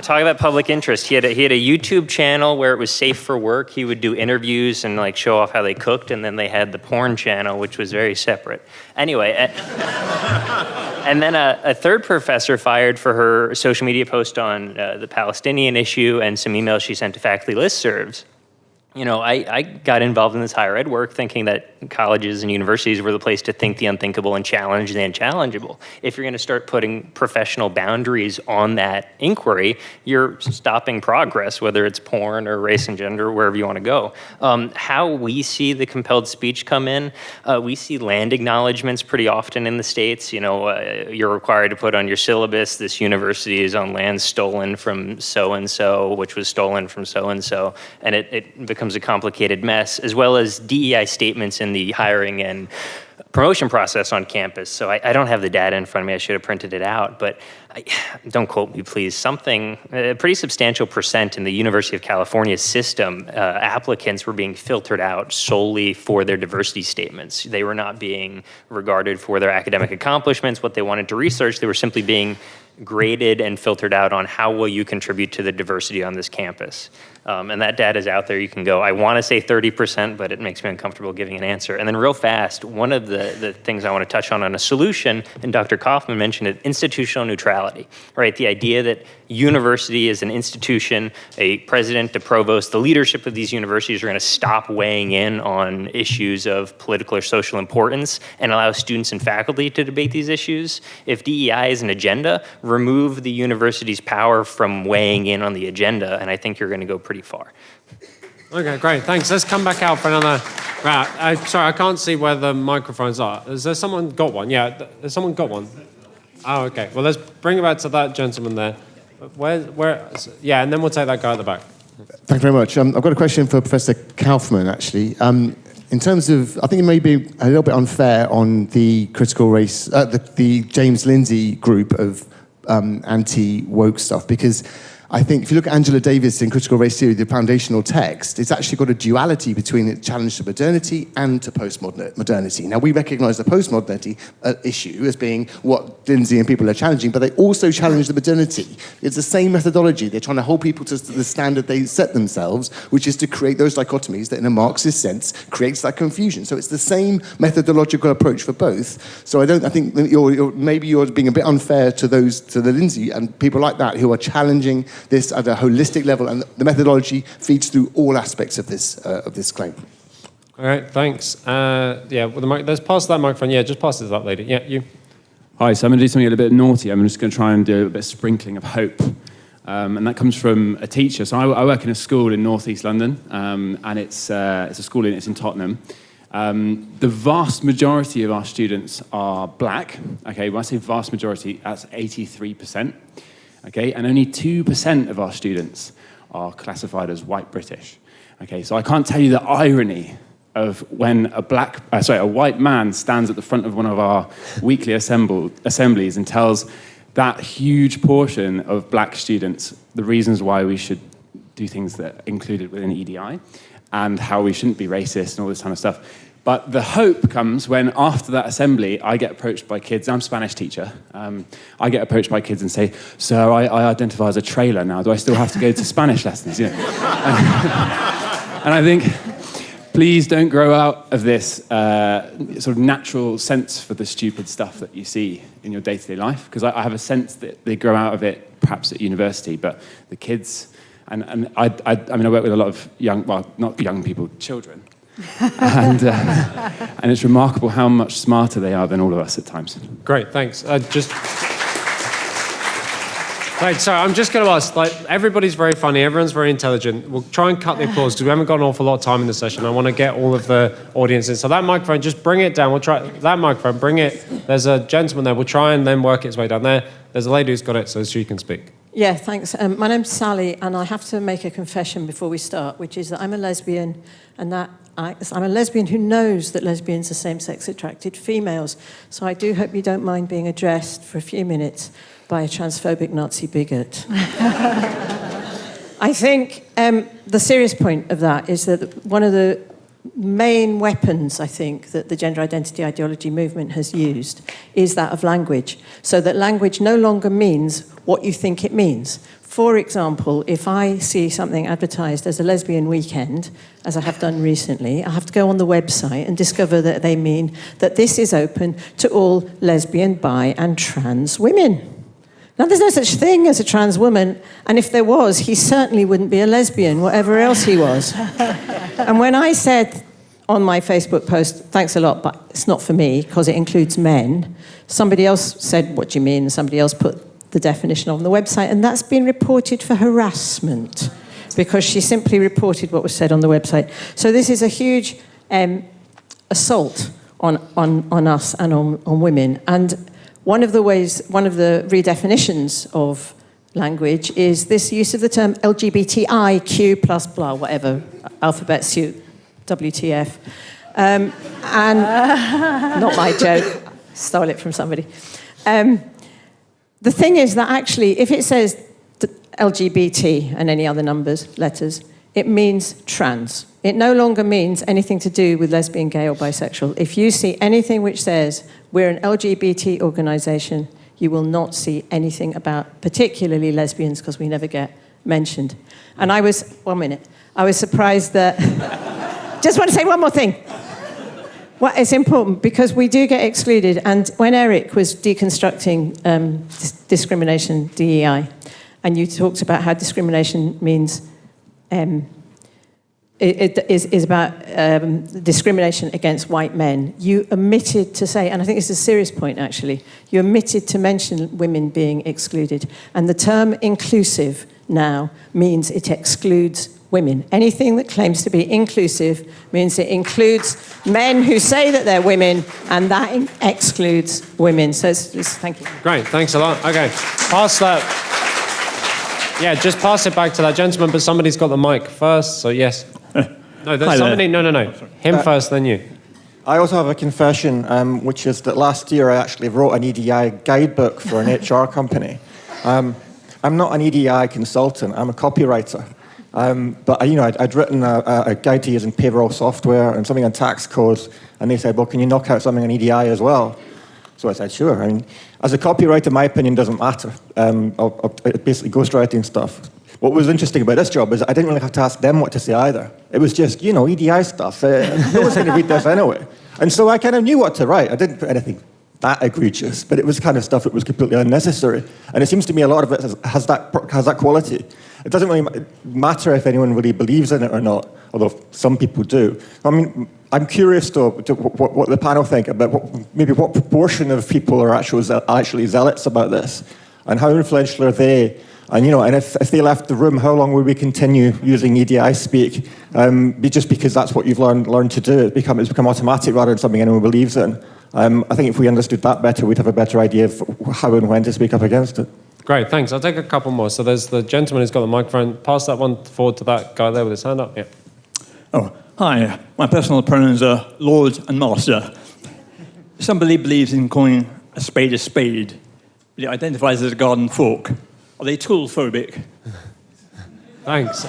talk about public interest. He had a YouTube channel where it was safe for work. He would do interviews and like show off how they cooked, and then they had the porn channel, which was very separate. Anyway. And then a third professor fired for her social media post on the Palestinian issue and some emails she sent to faculty listservs. You know, I got involved in this higher ed work thinking that colleges and universities were the place to think the unthinkable and challenge the unchallengeable. If you're going to start putting professional boundaries on that inquiry, you're stopping progress, whether it's porn or race and gender, wherever you want to go. How we see the compelled speech come in, we see land acknowledgements pretty often in the States. You know, you're required to put on your syllabus, this university is on land stolen from so-and-so, which was stolen from so-and-so, and it becomes a complicated mess, as well as DEI statements in the hiring and promotion process on campus. So I don't have the data in front of me. I should have printed it out, but don't quote me, please. A pretty substantial percent in the University of California system, applicants were being filtered out solely for their diversity statements. They were not being regarded for their academic accomplishments, what they wanted to research. They were simply being graded and filtered out on how will you contribute to the diversity on this campus. And that data is out there. You can go, I want to say 30%, but it makes me uncomfortable giving an answer. And then real fast, one of the things I want to touch on a solution, and Dr. Kaufmann mentioned it, institutional neutrality, right? The idea that university is an institution, a president, a provost, the leadership of these universities are going to stop weighing in on issues of political or social importance and allow students and faculty to debate these issues. If DEI is an agenda, remove the university's power from weighing in on the agenda, and I think you're going to go pretty far. Okay, great, thanks. Let's come back out for another round. Sorry, I can't see where the microphones are. Has there someone got one? Yeah, has someone got one? Oh, okay. Well, let's bring it back to that gentleman there. Where? Yeah, and then we'll take that guy at the back. Thank you very much. I've got a question for Professor Kaufmann, actually. In terms of, I think it may be a little bit unfair on the critical race, the James Lindsay group of anti-woke stuff, because I think if you look at Angela Davis in Critical Race Theory, the foundational text, it's actually got a duality between its challenge to modernity and to postmodernity. Now, we recognise the postmodernity issue as being what Lindsay and people are challenging, but they also challenge the modernity. It's the same methodology. They're trying to hold people to the standard they set themselves, which is to create those dichotomies that, in a Marxist sense, creates that confusion. So it's the same methodological approach for both. So I think that maybe you're being a bit unfair to the Lindsay and people like that who are challenging this at a holistic level, and the methodology feeds through all aspects of this claim. All right, thanks. Let's pass that microphone. Yeah, just pass it to that lady. Yeah, you. Hi, so I'm going to do something a little bit naughty. I'm just going to try and do a bit of sprinkling of hope. And that comes from a teacher. So I work in a school in North East London, and it's a school it's in Tottenham. The vast majority of our students are black. Okay, when I say vast majority, that's 83%. Okay, and only 2% of our students are classified as white British. Okay, so I can't tell you the irony of when a white man stands at the front of one of our weekly assemblies and tells that huge portion of black students the reasons why we should do things that are included within EDI and how we shouldn't be racist and all this kind of stuff. But the hope comes when, after that assembly, I get approached by kids. I'm a Spanish teacher. I get approached by kids and say, "Sir, I identify as a trailer now. Do I still have to go to Spanish lessons?" You know? And I think, please don't grow out of this sort of natural sense for the stupid stuff that you see in your day-to-day life, because I have a sense that they grow out of it perhaps at university, but the kids, and I work with a lot of not young people, children. And it's remarkable how much smarter they are than all of us at times. Great, thanks. Thanks. So I'm just going to ask, everybody's very funny, everyone's very intelligent. We'll try and cut the applause because we haven't got an awful lot of time in the session. I want to get all of the audience in. So that microphone, just bring it down. We'll try that microphone, bring it. There's a gentleman there. We'll try and then work its way down there. There's a lady who's got it, so she can speak. Yeah, thanks. My name's Sally, and I have to make a confession before we start, which is that I'm a lesbian, and that I'm a lesbian who knows that lesbians are same-sex attracted females. So I do hope you don't mind being addressed for a few minutes by a transphobic Nazi bigot. I think the serious point of that is that one of the main weapons, I think, that the gender identity ideology movement has used is that of language, so that language no longer means what you think it means. For example, if I see something advertised as a lesbian weekend, as I have done recently, I have to go on the website and discover that they mean that this is open to all lesbian, bi, and trans women. Now, there's no such thing as a trans woman, and if there was, he certainly wouldn't be a lesbian, whatever else he was. And when I said on my Facebook post, "Thanks a lot, but it's not for me, because it includes men," somebody else said, "What do you mean?" Somebody else put the definition on the website, and that's been reported for harassment, because she simply reported what was said on the website. So this is a huge assault on us and on women. And one of the redefinitions of language is this use of the term LGBTIQ plus blah, whatever, alphabet soup, WTF. And not my joke, stole it from somebody. The thing is that actually, if it says LGBT and any other letters, it means trans. It no longer means anything to do with lesbian, gay, or bisexual. If you see anything which says we're an LGBT organisation, you will not see anything about particularly lesbians, because we never get mentioned. And I was surprised that... Just want to say one more thing. Well, it's important because we do get excluded. And when Eric was deconstructing discrimination, DEI, and you talked about how discrimination means it is about discrimination against white men, you omitted to say, and I think this is a serious point actually, you omitted to mention women being excluded. And the term inclusive now means it excludes women. Anything that claims to be inclusive means it includes men who say that they're women, and that excludes women. So thank you. Great, thanks a lot. Okay, pass that. Yeah, just pass it back to that gentleman, but somebody's got the mic first, so yes. No, there's somebody, no. Him first, then you. I also have a confession, which is that last year I actually wrote an EDI guidebook for an HR company. I'm not an EDI consultant. I'm a copywriter. But I'd written a guide to using payroll software and something on tax codes, and they said, well, can you knock out something on EDI as well? So I said, sure. I mean, as a copywriter, my opinion doesn't matter. I'll basically ghostwriting stuff. What was interesting about this job is I didn't really have to ask them what to say either. It was just, EDI stuff. No one's going to read this anyway. And so I kind of knew what to write. I didn't put anything that egregious, but it was kind of stuff that was completely unnecessary. And it seems to me a lot of it has that quality. It doesn't really matter if anyone really believes in it or not, although some people do. I mean, I'm curious to what the panel think about what proportion of people are actually zealots about this, and how influential are they? And and if they left the room, how long would we continue using EDI speak? Just because that's what you've learned to do. It's become automatic rather than something anyone believes in. I think if we understood that better, we'd have a better idea of how and when to speak up against it. Great, thanks. I'll take a couple more. So there's the gentleman who's got the microphone. Pass that one forward to that guy there with his hand up. Yeah. Oh, hi. My personal pronouns are Lord and Master. Somebody believes in calling a spade, but it identifies as a garden fork. Are they tool-phobic? Thanks.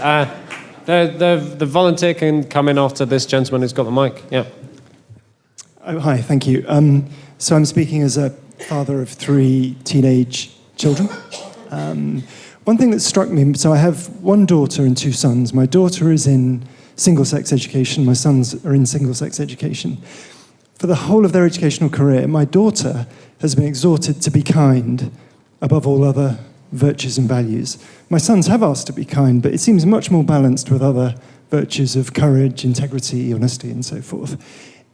The volunteer can come in after this gentleman who's got the mic. Yeah. Oh, hi, thank you. So I'm speaking as a father of 3 teenage children. One thing that struck me, so I have one daughter and 2 sons. My daughter is in single-sex education. My sons are in single-sex education. For the whole of their educational career, my daughter has been exhorted to be kind above all other virtues and values. My sons have asked to be kind, but it seems much more balanced with other virtues of courage, integrity, honesty, and so forth.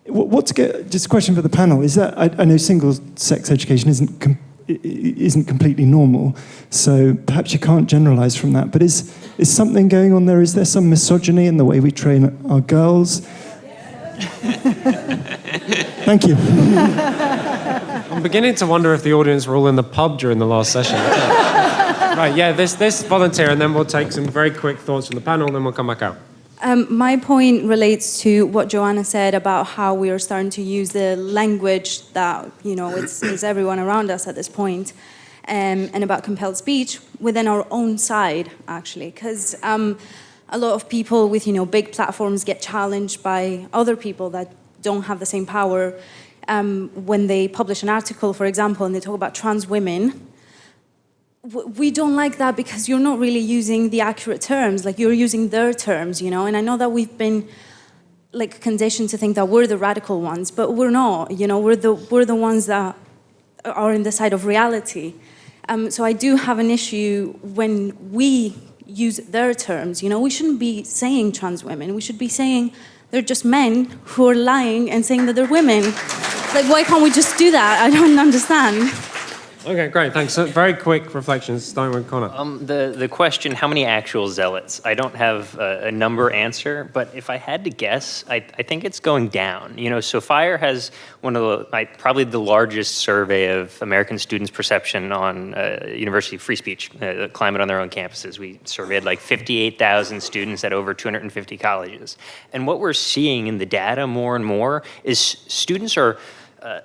Just a question for the panel, is that, I know single-sex education isn't completely normal, so perhaps you can't generalize from that, but is something going on there? Is there some misogyny in the way we train our girls? Thank you. I'm beginning to wonder if the audience were all in the pub during the last session. Right, yeah, this volunteer, and then we'll take some very quick thoughts from the panel, and then we'll come back out. My point relates to what Joanna said about how we are starting to use the language that, it's everyone around us at this point, and about compelled speech within our own side, actually. Because a lot of people with, big platforms get challenged by other people that don't have the same power. When they publish an article, for example, and they talk about trans women, we don't like that because you're not really using the accurate terms, like you're using their terms, and I know that we've been conditioned to think that we're the radical ones, but we're not, we're the ones that are in the side of reality. So I do have an issue when we use their terms, we shouldn't be saying trans women, we should be saying they're just men who are lying and saying that they're women. Why can't we just do that? I don't understand. Okay, great, thanks. So very quick reflections, starting with Connor. The question, how many actual zealots? I don't have a number answer, but if I had to guess, I think it's going down. So FIRE has one of probably the largest survey of American students' perception on university free speech, climate on their own campuses. We surveyed 58,000 students at over 250 colleges. And what we're seeing in the data more and more is students are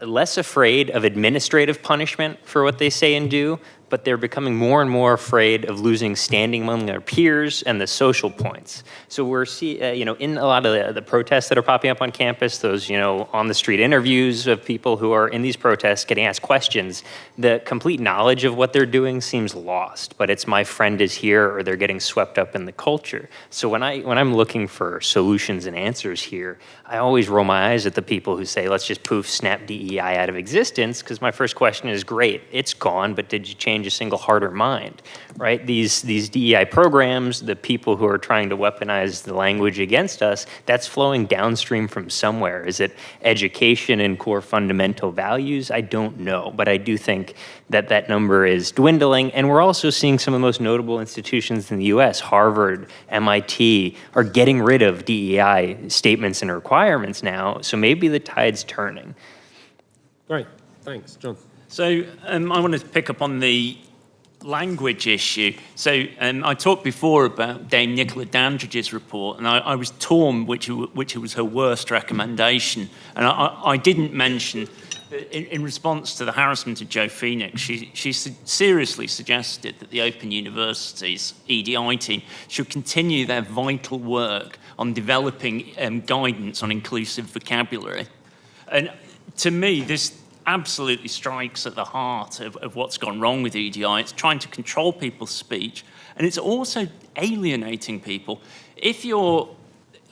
less afraid of administrative punishment for what they say and do, but they're becoming more and more afraid of losing standing among their peers and the social points. So we're in a lot of the protests that are popping up on campus, those on the street interviews of people who are in these protests getting asked questions, the complete knowledge of what they're doing seems lost, but it's my friend is here, or they're getting swept up in the culture. So when I'm looking for solutions and answers here, I always roll my eyes at the people who say, let's just poof, snap DEI out of existence, because my first question is, great, it's gone, but did you change a single heart or mind, right? These DEI programs, the people who are trying to weaponize the language against us, that's flowing downstream from somewhere. Is it education and core fundamental values? I don't know, but I do think that number is dwindling, and we're also seeing some of the most notable institutions in the US, Harvard, MIT, are getting rid of DEI statements and requirements now, so maybe the tide's turning. Great, thanks. John. So I wanted to pick up on the language issue. So I talked before about Dame Nicola Dandridge's report, and I was torn which was her worst recommendation. And I didn't mention In response to the harassment of Joe Phoenix, she seriously suggested that the Open University's EDI team should continue their vital work on developing guidance on inclusive vocabulary. And to me, this absolutely strikes at the heart of what's gone wrong with EDI. It's trying to control people's speech, and it's also alienating people.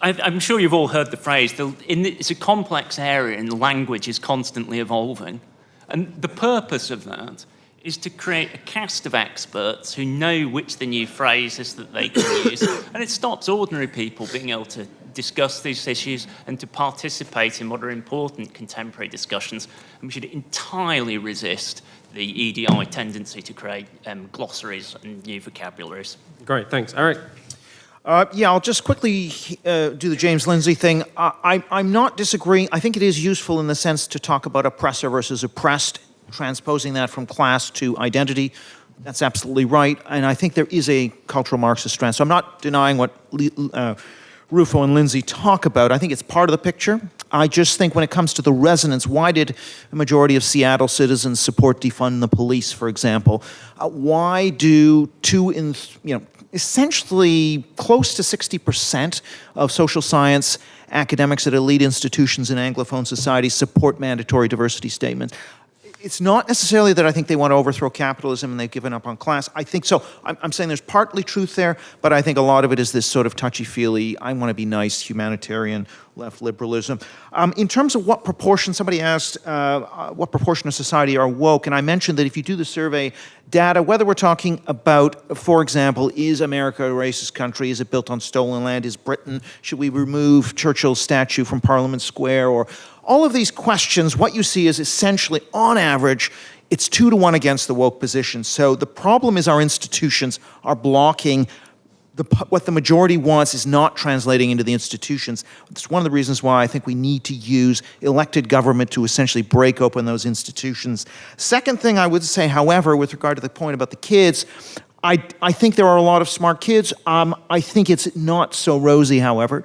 I'm sure you've all heard the phrase, it's a complex area and the language is constantly evolving. And the purpose of that is to create a cast of experts who know which the new phrase is that they can use. And it stops ordinary people being able to discuss these issues and to participate in what are important contemporary discussions. And we should entirely resist the EDI tendency to create glossaries and new vocabularies. Great, thanks. Eric? Yeah, I'll just quickly do the James Lindsay thing. I'm not disagreeing. I think it is useful in the sense to talk about oppressor versus oppressed, transposing that from class to identity. That's absolutely right. And I think there is a cultural Marxist strand. So I'm not denying what Rufo and Lindsay talk about. I think it's part of the picture. I just think when it comes to the resonance, why did a majority of Seattle citizens support defund the police, for example? Why do essentially close to 60% of social science academics at elite institutions in Anglophone societies support mandatory diversity statements? It's not necessarily that I think they want to overthrow capitalism and they've given up on class. I think so. I'm saying there's partly truth there, but I think a lot of it is this sort of touchy-feely, I want to be nice, humanitarian, left liberalism. In terms of what proportion, somebody asked what proportion of society are woke, and I mentioned that if you do the survey data, whether we're talking about, for example, is America a racist country? Is it built on stolen land? Is Britain? Should we remove Churchill's statue from Parliament Square? Or all of these questions, what you see is essentially, on average, it's 2 to 1 against the woke position. So the problem is our institutions are blocking what the majority wants is not translating into the institutions. It's one of the reasons why I think we need to use elected government to essentially break open those institutions. Second thing I would say, however, with regard to the point about the kids, I think there are a lot of smart kids. I think it's not so rosy, however.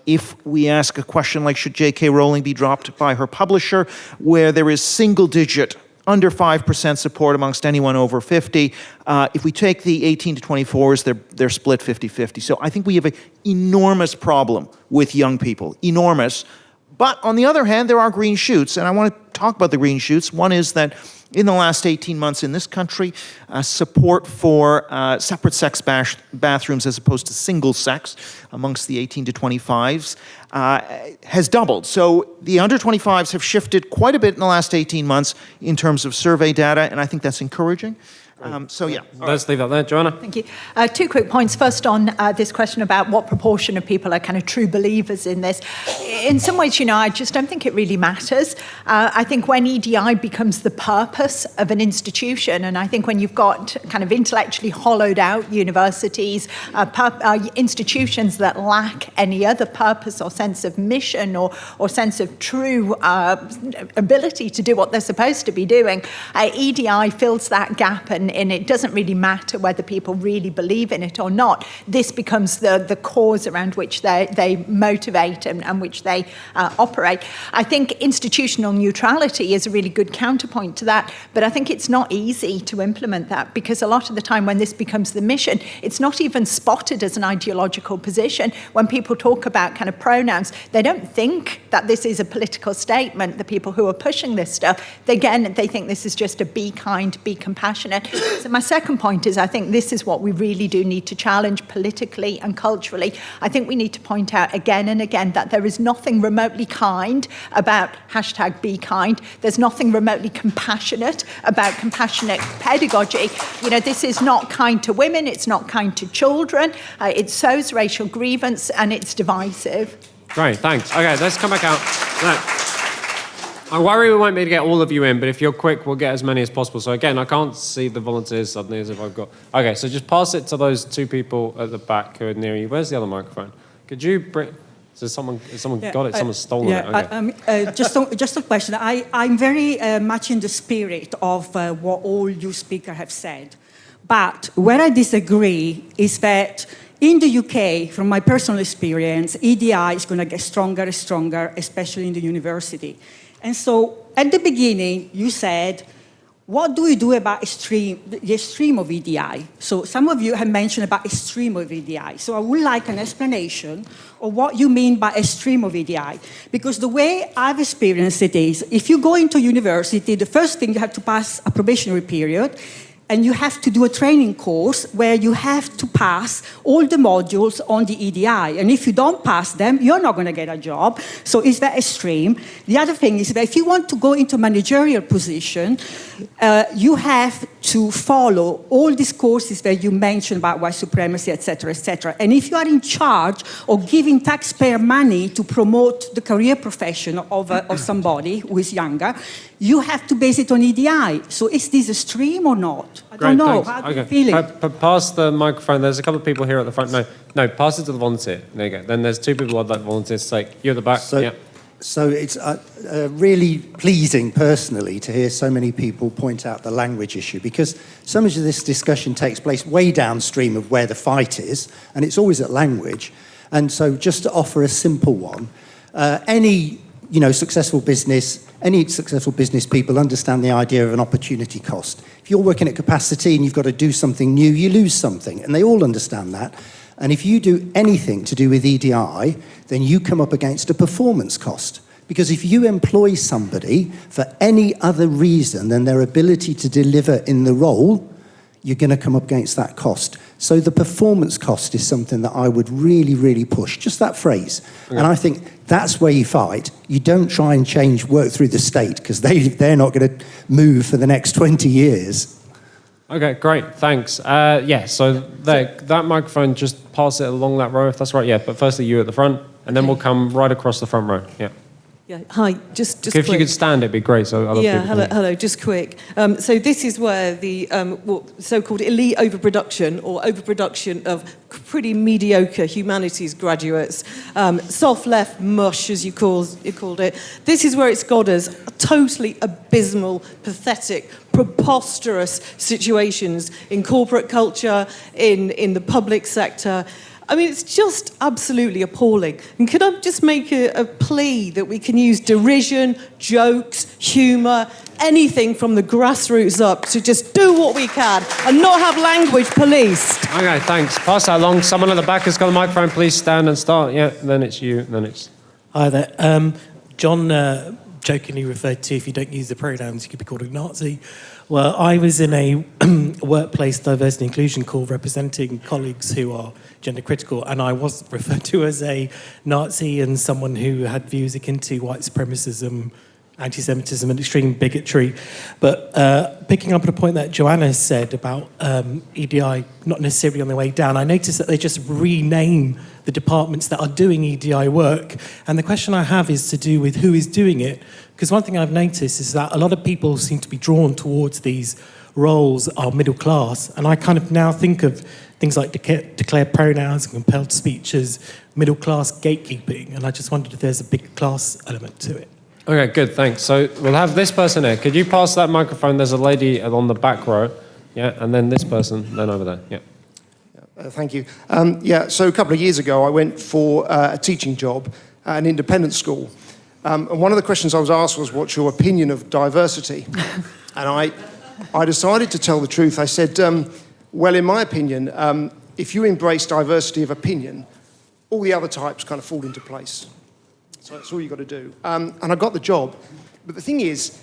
If we ask a question like, should J.K. Rowling be dropped by her publisher, where there is single-digit, under 5% support amongst anyone over 50. If we take the 18 to 24s, they're split 50-50. So I think we have an enormous problem with young people, enormous. But on the other hand, there are green shoots, and I want to talk about the green shoots. One is that in the last 18 months in this country, support for separate sex bathrooms as opposed to single sex amongst the 18 to 25s has doubled. So the under 25s have shifted quite a bit in the last 18 months in terms of survey data, and I think that's encouraging. So yeah. Let's leave that there. Joanna? Thank you. 2 quick points. First on this question about what proportion of people are kind of true believers in this. In some ways, I just don't think it really matters. I think when EDI becomes the purpose of an institution, and I think when you've got kind of intellectually hollowed out universities, institutions that lack any other purpose or sense of mission or sense of true ability to do what they're supposed to be doing, EDI fills that gap, and it doesn't really matter whether people really believe in it or not. This becomes the cause around which they motivate and which they operate. I think institutional neutrality is a really good counterpoint to that, but I think it's not easy to implement that, because a lot of the time when this becomes the mission, it's not even spotted as an ideological position. When people talk about kind of pronouns, they don't think that this is a political statement, the people who are pushing this stuff. They think this is just a be kind, be compassionate. So my second point is I think this is what we really do need to challenge politically and culturally. I think we need to point out again and again that there is nothing remotely kind about #BeKind. There's nothing remotely compassionate about compassionate pedagogy. This is not kind to women, it's not kind to children, it sows racial grievance and it's divisive. Great, thanks. Okay, let's come back out. Right. I worry we won't be able to get all of you in, but if you're quick, we'll get as many as possible. So again, I can't see the volunteers suddenly as if I've got... Okay, so just pass it to those 2 people at the back who are near you. Where's the other microphone? Could you bring... Has someone got it? Someone's stolen it? Okay. Just a question. I'm very much in the spirit of what all you speakers have said. But where I disagree is that in the UK, from my personal experience, EDI is going to get stronger and stronger, especially in the university. And so at the beginning, you said, what do we do about the extreme of EDI? So some of you have mentioned about extreme of EDI. So I would like an explanation of what you mean by extreme of EDI. Because the way I've experienced it is, if you go into university, the first thing you have to pass a probationary period, and you have to do a training course where you have to pass all the modules on the EDI. And if you don't pass them, you're not going to get a job. So it's that extreme. The other thing is that if you want to go into a managerial position, you have to follow all these courses that you mentioned about white supremacy, et cetera, et cetera. And if you are in charge of giving taxpayer money to promote the career profession of somebody who is younger, you have to base it on EDI. So is this extreme or not? I don't know. Thanks. How do you feel it? Pass the microphone. There's a couple of people here at the front. No, pass it to the volunteer. There you go. Then there's two people I'd like volunteers to take. You at the back. So it's really pleasing personally to hear so many people point out the language issue, because so much of this discussion takes place way downstream of where the fight is, and it's always at language. And so just to offer a simple one, any successful business people understand the idea of an opportunity cost. If you're working at capacity and you've got to do something new, you lose something, and they all understand that. And if you do anything to do with EDI, then you come up against a performance cost. Because if you employ somebody for any other reason than their ability to deliver in the role, you're going to come up against that cost. So the performance cost is something that I would really, really push, just that phrase. And I think that's where you fight. You don't try and work through the state, because they're not going to move for the next 20 years. Okay, great, thanks. So that microphone, just pass it along that row, if that's right. Yeah, but firstly you at the front, and then we'll come right across the front row. Yeah. Yeah, hi, just If quick. you could stand, it'd be great. So other people can- hello, just quick. So this is where the so-called elite overproduction or overproduction of pretty mediocre humanities graduates, soft-left mush, as you called it, this is where it's got us totally abysmal, pathetic, preposterous situations in corporate culture, in the public sector. I mean, it's just absolutely appalling. And could I just make a plea that we can use derision, jokes, humour, anything from the grassroots up to just do what we can and not have language policed. Okay, thanks. Pass that along. Someone at the back has got a microphone. Please stand and start. Yeah, then it's you, then it's... Hi there. John jokingly referred to, if you don't use the pronouns, you could be called a Nazi. Well, I was in a workplace diversity and inclusion call representing colleagues who are gender critical, and I was referred to as a Nazi and someone who had views akin to white supremacism, anti-Semitism and extreme bigotry. But picking up on a point that Joanna said about EDI not necessarily on their way down, I noticed that they just rename the departments that are doing EDI work. And the question I have is to do with who is doing it. Because one thing I've noticed is that a lot of people seem to be drawn towards these roles are middle class. And I kind of now think of things like declared pronouns and compelled speech as middle class gatekeeping. And I just wondered if there's a big class element to it. Okay, good, thanks. So we'll have this person here. Could you pass that microphone? There's a lady on the back row. Yeah, and then this person, then over there. Yeah. Thank you. So a couple of years ago, I went for a teaching job at an independent school. And one of the questions I was asked was, what's your opinion of diversity? And I decided to tell the truth. I said, well, in my opinion, if you embrace diversity of opinion, all the other types kind of fall into place. So that's all you've got to do. And I got the job. But the thing is,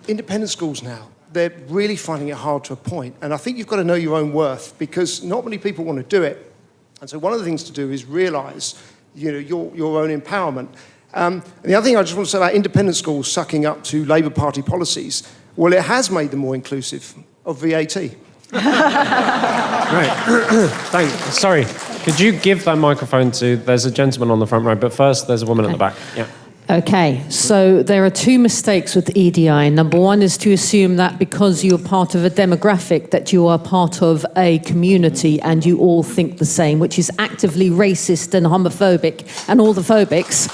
independent schools now, they're really finding it hard to appoint. And I think you've got to know your own worth, because not many people want to do it. And so one of the things to do is realise, your own empowerment. And the other thing I just want to say about independent schools sucking up to Labour Party policies, well, it has made them more inclusive of VAT. Right. Thanks. Sorry. Could you give that microphone to... There's a gentleman on the front row, but first there's a woman at the back. Yeah. Okay, so there are two mistakes with EDI. Number one is to assume that because you're part of a demographic that you are part of a community and you all think the same, which is actively racist and homophobic and all the phobics.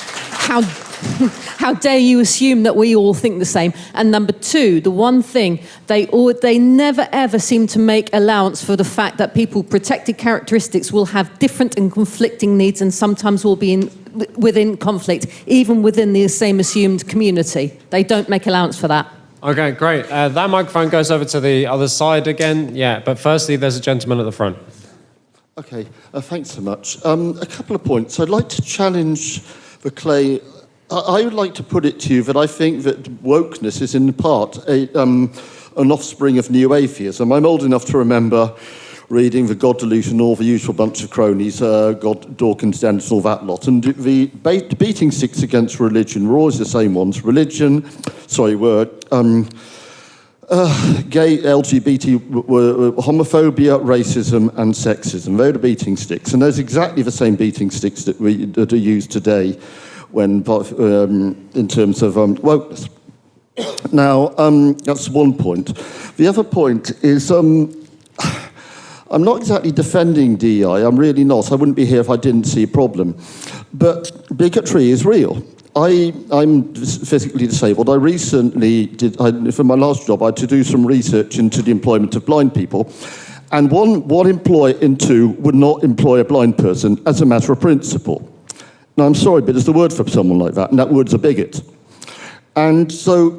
How dare you assume that we all think the same? And number two, the one thing, they never ever seem to make allowance for the fact that people with protected characteristics will have different and conflicting needs and sometimes will be in within conflict, even within the same assumed community. They don't make allowance for that. Okay, great. That microphone goes over to the other side again. Yeah, but firstly, there's a gentleman at the front. Okay, thanks so much. A couple of points. I'd like to challenge the claim. I would like to put it to you that I think that wokeness is in part an offspring of new atheism. I'm old enough to remember reading The God Delusion, All the Usual Bunch of Cronies, God, Dawkins, Dennis, all that lot. And the beating sticks against religion were always the same ones. Gay, LGBT, homophobia, racism, and sexism. They're the beating sticks. And there's exactly the same beating sticks that are used today when, in terms of wokeness. Now, that's one point. The other point is, I'm not exactly defending DEI, I'm really not. I wouldn't be here if I didn't see a problem. But bigotry is real. I'm physically disabled. I recently for my last job, I had to do some research into the employment of blind people. And one employer in two would not employ a blind person as a matter of principle. Now, I'm sorry, but there's the word for someone like that, and that word's a bigot. And so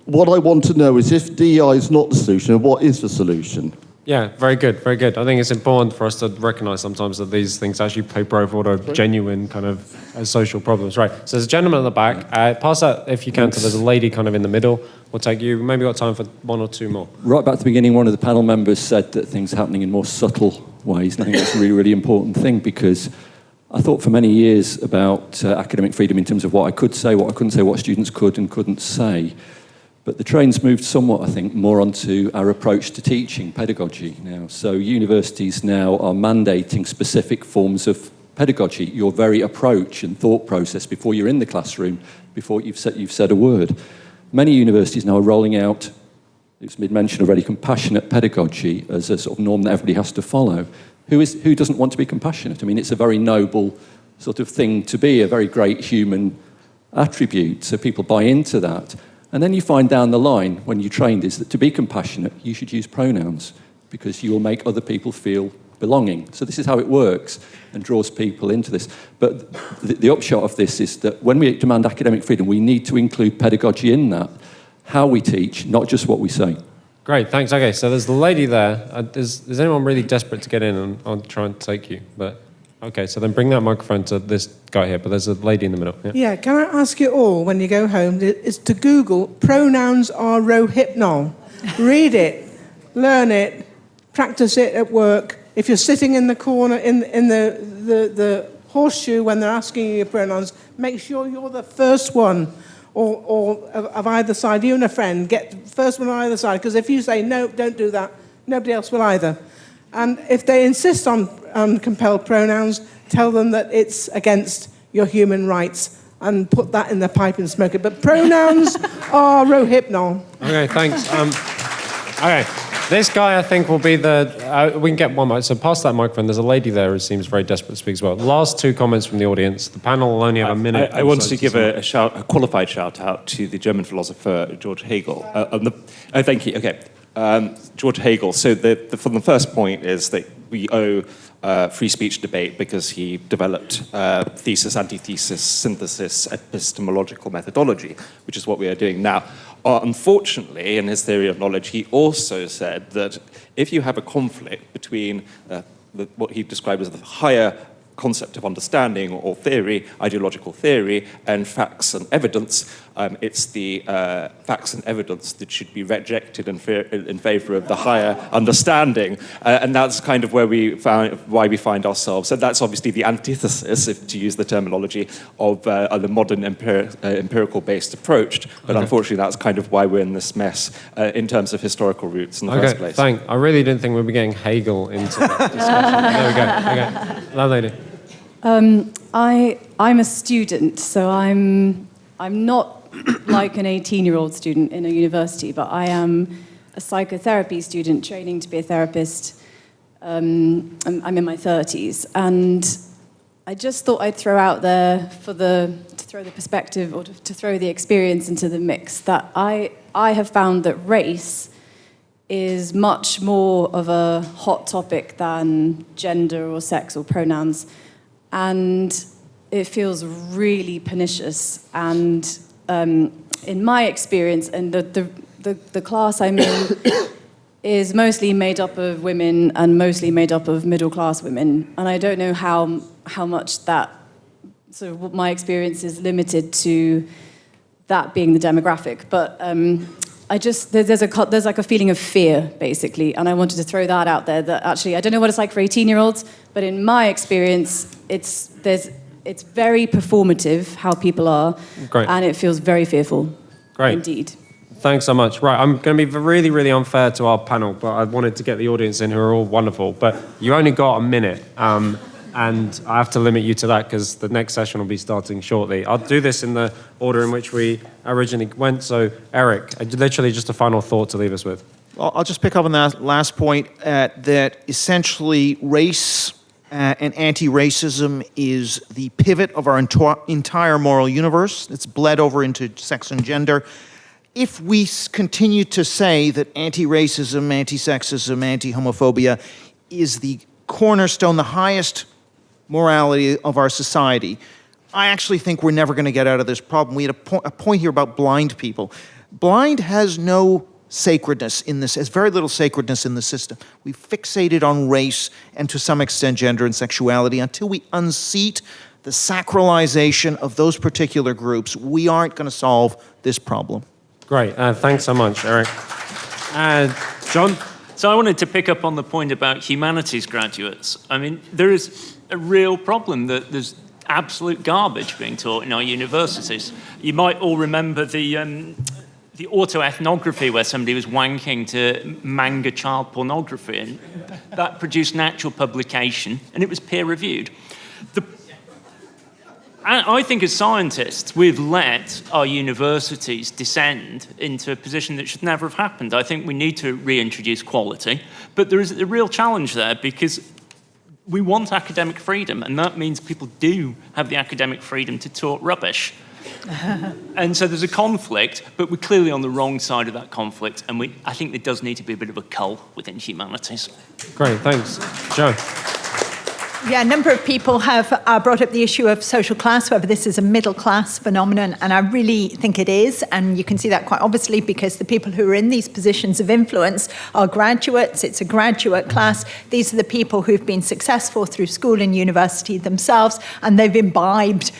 what I want to know is if DEI is not the solution, what is the solution? Yeah, very good, very good. I think it's important for us to recognise sometimes that these things actually paper over what are genuine kind of social problems. Right, so there's a gentleman at the back. Pass that, if you can, to there's a lady kind of in the middle. We'll take you. Maybe we've got time for one or two more. Right back at the beginning, one of the panel members said that things are happening in more subtle ways. And I think that's a really, really important thing, because I thought for many years about academic freedom in terms of what I could say, what I couldn't say, what students could and couldn't say. But the train's moved somewhat, I think, more onto our approach to teaching, pedagogy now. So universities now are mandating specific forms of pedagogy, your very approach and thought process before you're in the classroom, before you've said a word. Many universities now are rolling out, it's been mentioned already, compassionate pedagogy as a sort of norm that everybody has to follow. Who doesn't want to be compassionate? I mean, it's a very noble sort of thing to be, a very great human attribute, so people buy into that. And then you find down the line, when you're trained, is that to be compassionate, you should use pronouns, because you will make other people feel belonging. So this is how it works and draws people into this. But the upshot of this is that when we demand academic freedom, we need to include pedagogy in that, how we teach, not just what we say. Great, thanks. Okay, so there's the lady there. Is anyone really desperate to get in? And I'll try and take you. But okay, so then bring that microphone to this guy here. But there's a lady in the middle. Yeah, can I ask you all, when you go home, is to Google pronouns are rohypnol. Read it, learn it, practice it at work. If you're sitting in the corner in the horseshoe when they're asking you your pronouns, make sure you're the first one. Or of either side, you and a friend, get first one on either side, because if you say, no, don't do that, nobody else will either. And if they insist on compelled pronouns, tell them that it's against your human rights and put that in the pipe and smoke it. But pronouns are rohypnol. Okay, thanks. Okay, this guy I think will be the... we can get one mic, so pass that microphone. There's a lady there who seems very desperate to speak as well. Last two comments from the audience. The panel will only have a minute. I wanted to give a qualified shout-out to the German philosopher George Hegel. Thank you, okay. George Hegel. So from the first point is that we owe free speech debate because he developed thesis, antithesis, synthesis, epistemological methodology, which is what we are doing now. Unfortunately, in his theory of knowledge, he also said that if you have a conflict between what he described as the higher concept of understanding or theory, ideological theory, and facts and evidence, it's the facts and evidence that should be rejected in favor of the higher understanding. And that's kind of why we find ourselves. And that's obviously the antithesis, if to use the terminology, of the modern empirical-based approach. But unfortunately, that's kind of why we're in this mess in terms of historical roots in the first place. I really didn't think we'd be getting Hegel into that discussion. There we go. Okay, that lady. I'm a student, so I'm not like an 18-year-old student in a university, but I am a psychotherapy student training to be a therapist. I'm in my 30s, and I just thought I'd throw out there to throw the perspective or to throw the experience into the mix that I have found that race is much more of a hot topic than gender or sex or pronouns. And it feels really pernicious. And in my experience, and the class I'm in is mostly made up of women and mostly made up of middle-class women. And I don't know how much that, sort of my experience is limited to that being the demographic. But there's like a feeling of fear, basically. And I wanted to throw that out there, that actually, I don't know what it's like for 18-year-olds, but in my experience, it's very performative how people are. Great. And it feels very fearful. Great. Indeed. Thanks so much. Right, I'm going to be really, really unfair to our panel, but I wanted to get the audience in who are all wonderful. But you only got a minute, and I have to limit you to that because the next session will be starting shortly. I'll do this in the order in which we originally went. So, Eric, literally just a final thought to leave us with. Well, I'll just pick up on that last point, that essentially race and anti-racism is the pivot of our entire moral universe. It's bled over into sex and gender. If we continue to say that anti-racism, anti-sexism, anti-homophobia is the cornerstone, the highest morality of our society, I actually think we're never going to get out of this problem. We had a point here about blind people. Blind has no sacredness in this, has very little sacredness in the system. We fixated on race and to some extent gender and sexuality. Until we unseat the sacralization of those particular groups, we aren't going to solve this problem. Great. Thanks so much, Eric. John? So I wanted to pick up on the point about humanities graduates. I mean, there is a real problem that there's absolute garbage being taught in our universities. You might all remember the autoethnography where somebody was wanking to manga child pornography, and that produced an actual publication, and it was peer-reviewed. I think as scientists, we've let our universities descend into a position that should never have happened. I think we need to reintroduce quality, but there is a real challenge there because we want academic freedom, and that means people do have the academic freedom to talk rubbish. And so there's a conflict, but we're clearly on the wrong side of that conflict, and I think there does need to be a bit of a cull within humanities. Great, thanks. Joe? Yeah, a number of people have brought up the issue of social class, whether this is a middle class phenomenon, and I really think it is, and you can see that quite obviously because the people who are in these positions of influence are graduates. It's a graduate class. These are the people who've been successful through school and university themselves, and they've imbibed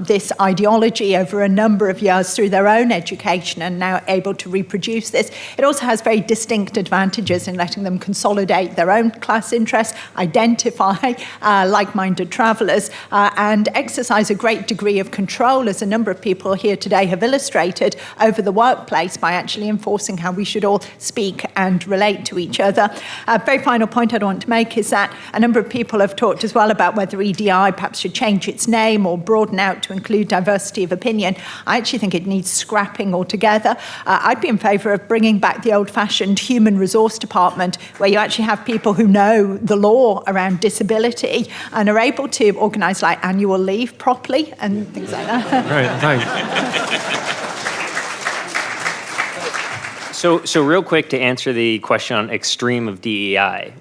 this ideology over a number of years through their own education and now able to reproduce this. It also has very distinct advantages in letting them consolidate their own class interests, identify like-minded travellers, and exercise a great degree of control, as a number of people here today have illustrated, over the workplace by actually enforcing how we should all speak and relate to each other. A very final point I'd want to make is that a number of people have talked as well about whether EDI perhaps should change its name or broaden out to include diversity of opinion. I actually think it needs scrapping altogether. I'd be in favour of bringing back the old-fashioned human resource department, where you actually have people who know the law around disability and are able to organise like annual leave properly and things like that. Great, thanks. So real quick to answer the question on extreme of DEI,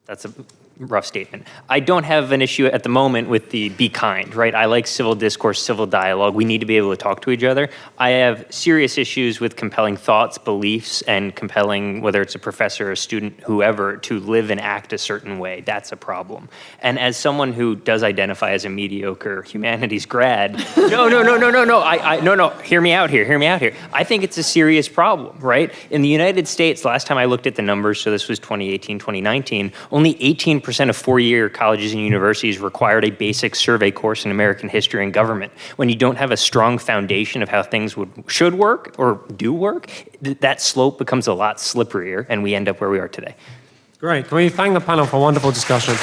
that's a rough statement. I don't have an issue at the moment with the be kind, right? I like civil discourse, civil dialogue. We need to be able to talk to each other. I have serious issues with compelling thoughts, beliefs, and compelling, whether it's a professor, a student, whoever, to live and act a certain way. That's a problem. And as someone who does identify as a mediocre humanities grad, no, hear me out here. I think it's a serious problem, right? In the United States, last time I looked at the numbers, so this was 2018, 2019, only 18% of four-year colleges and universities required a basic survey course in American history and government. When you don't have a strong foundation of how things should work or do work, that slope becomes a lot slipperier, and we end up where we are today. Great. Can we thank the panel for a wonderful discussion?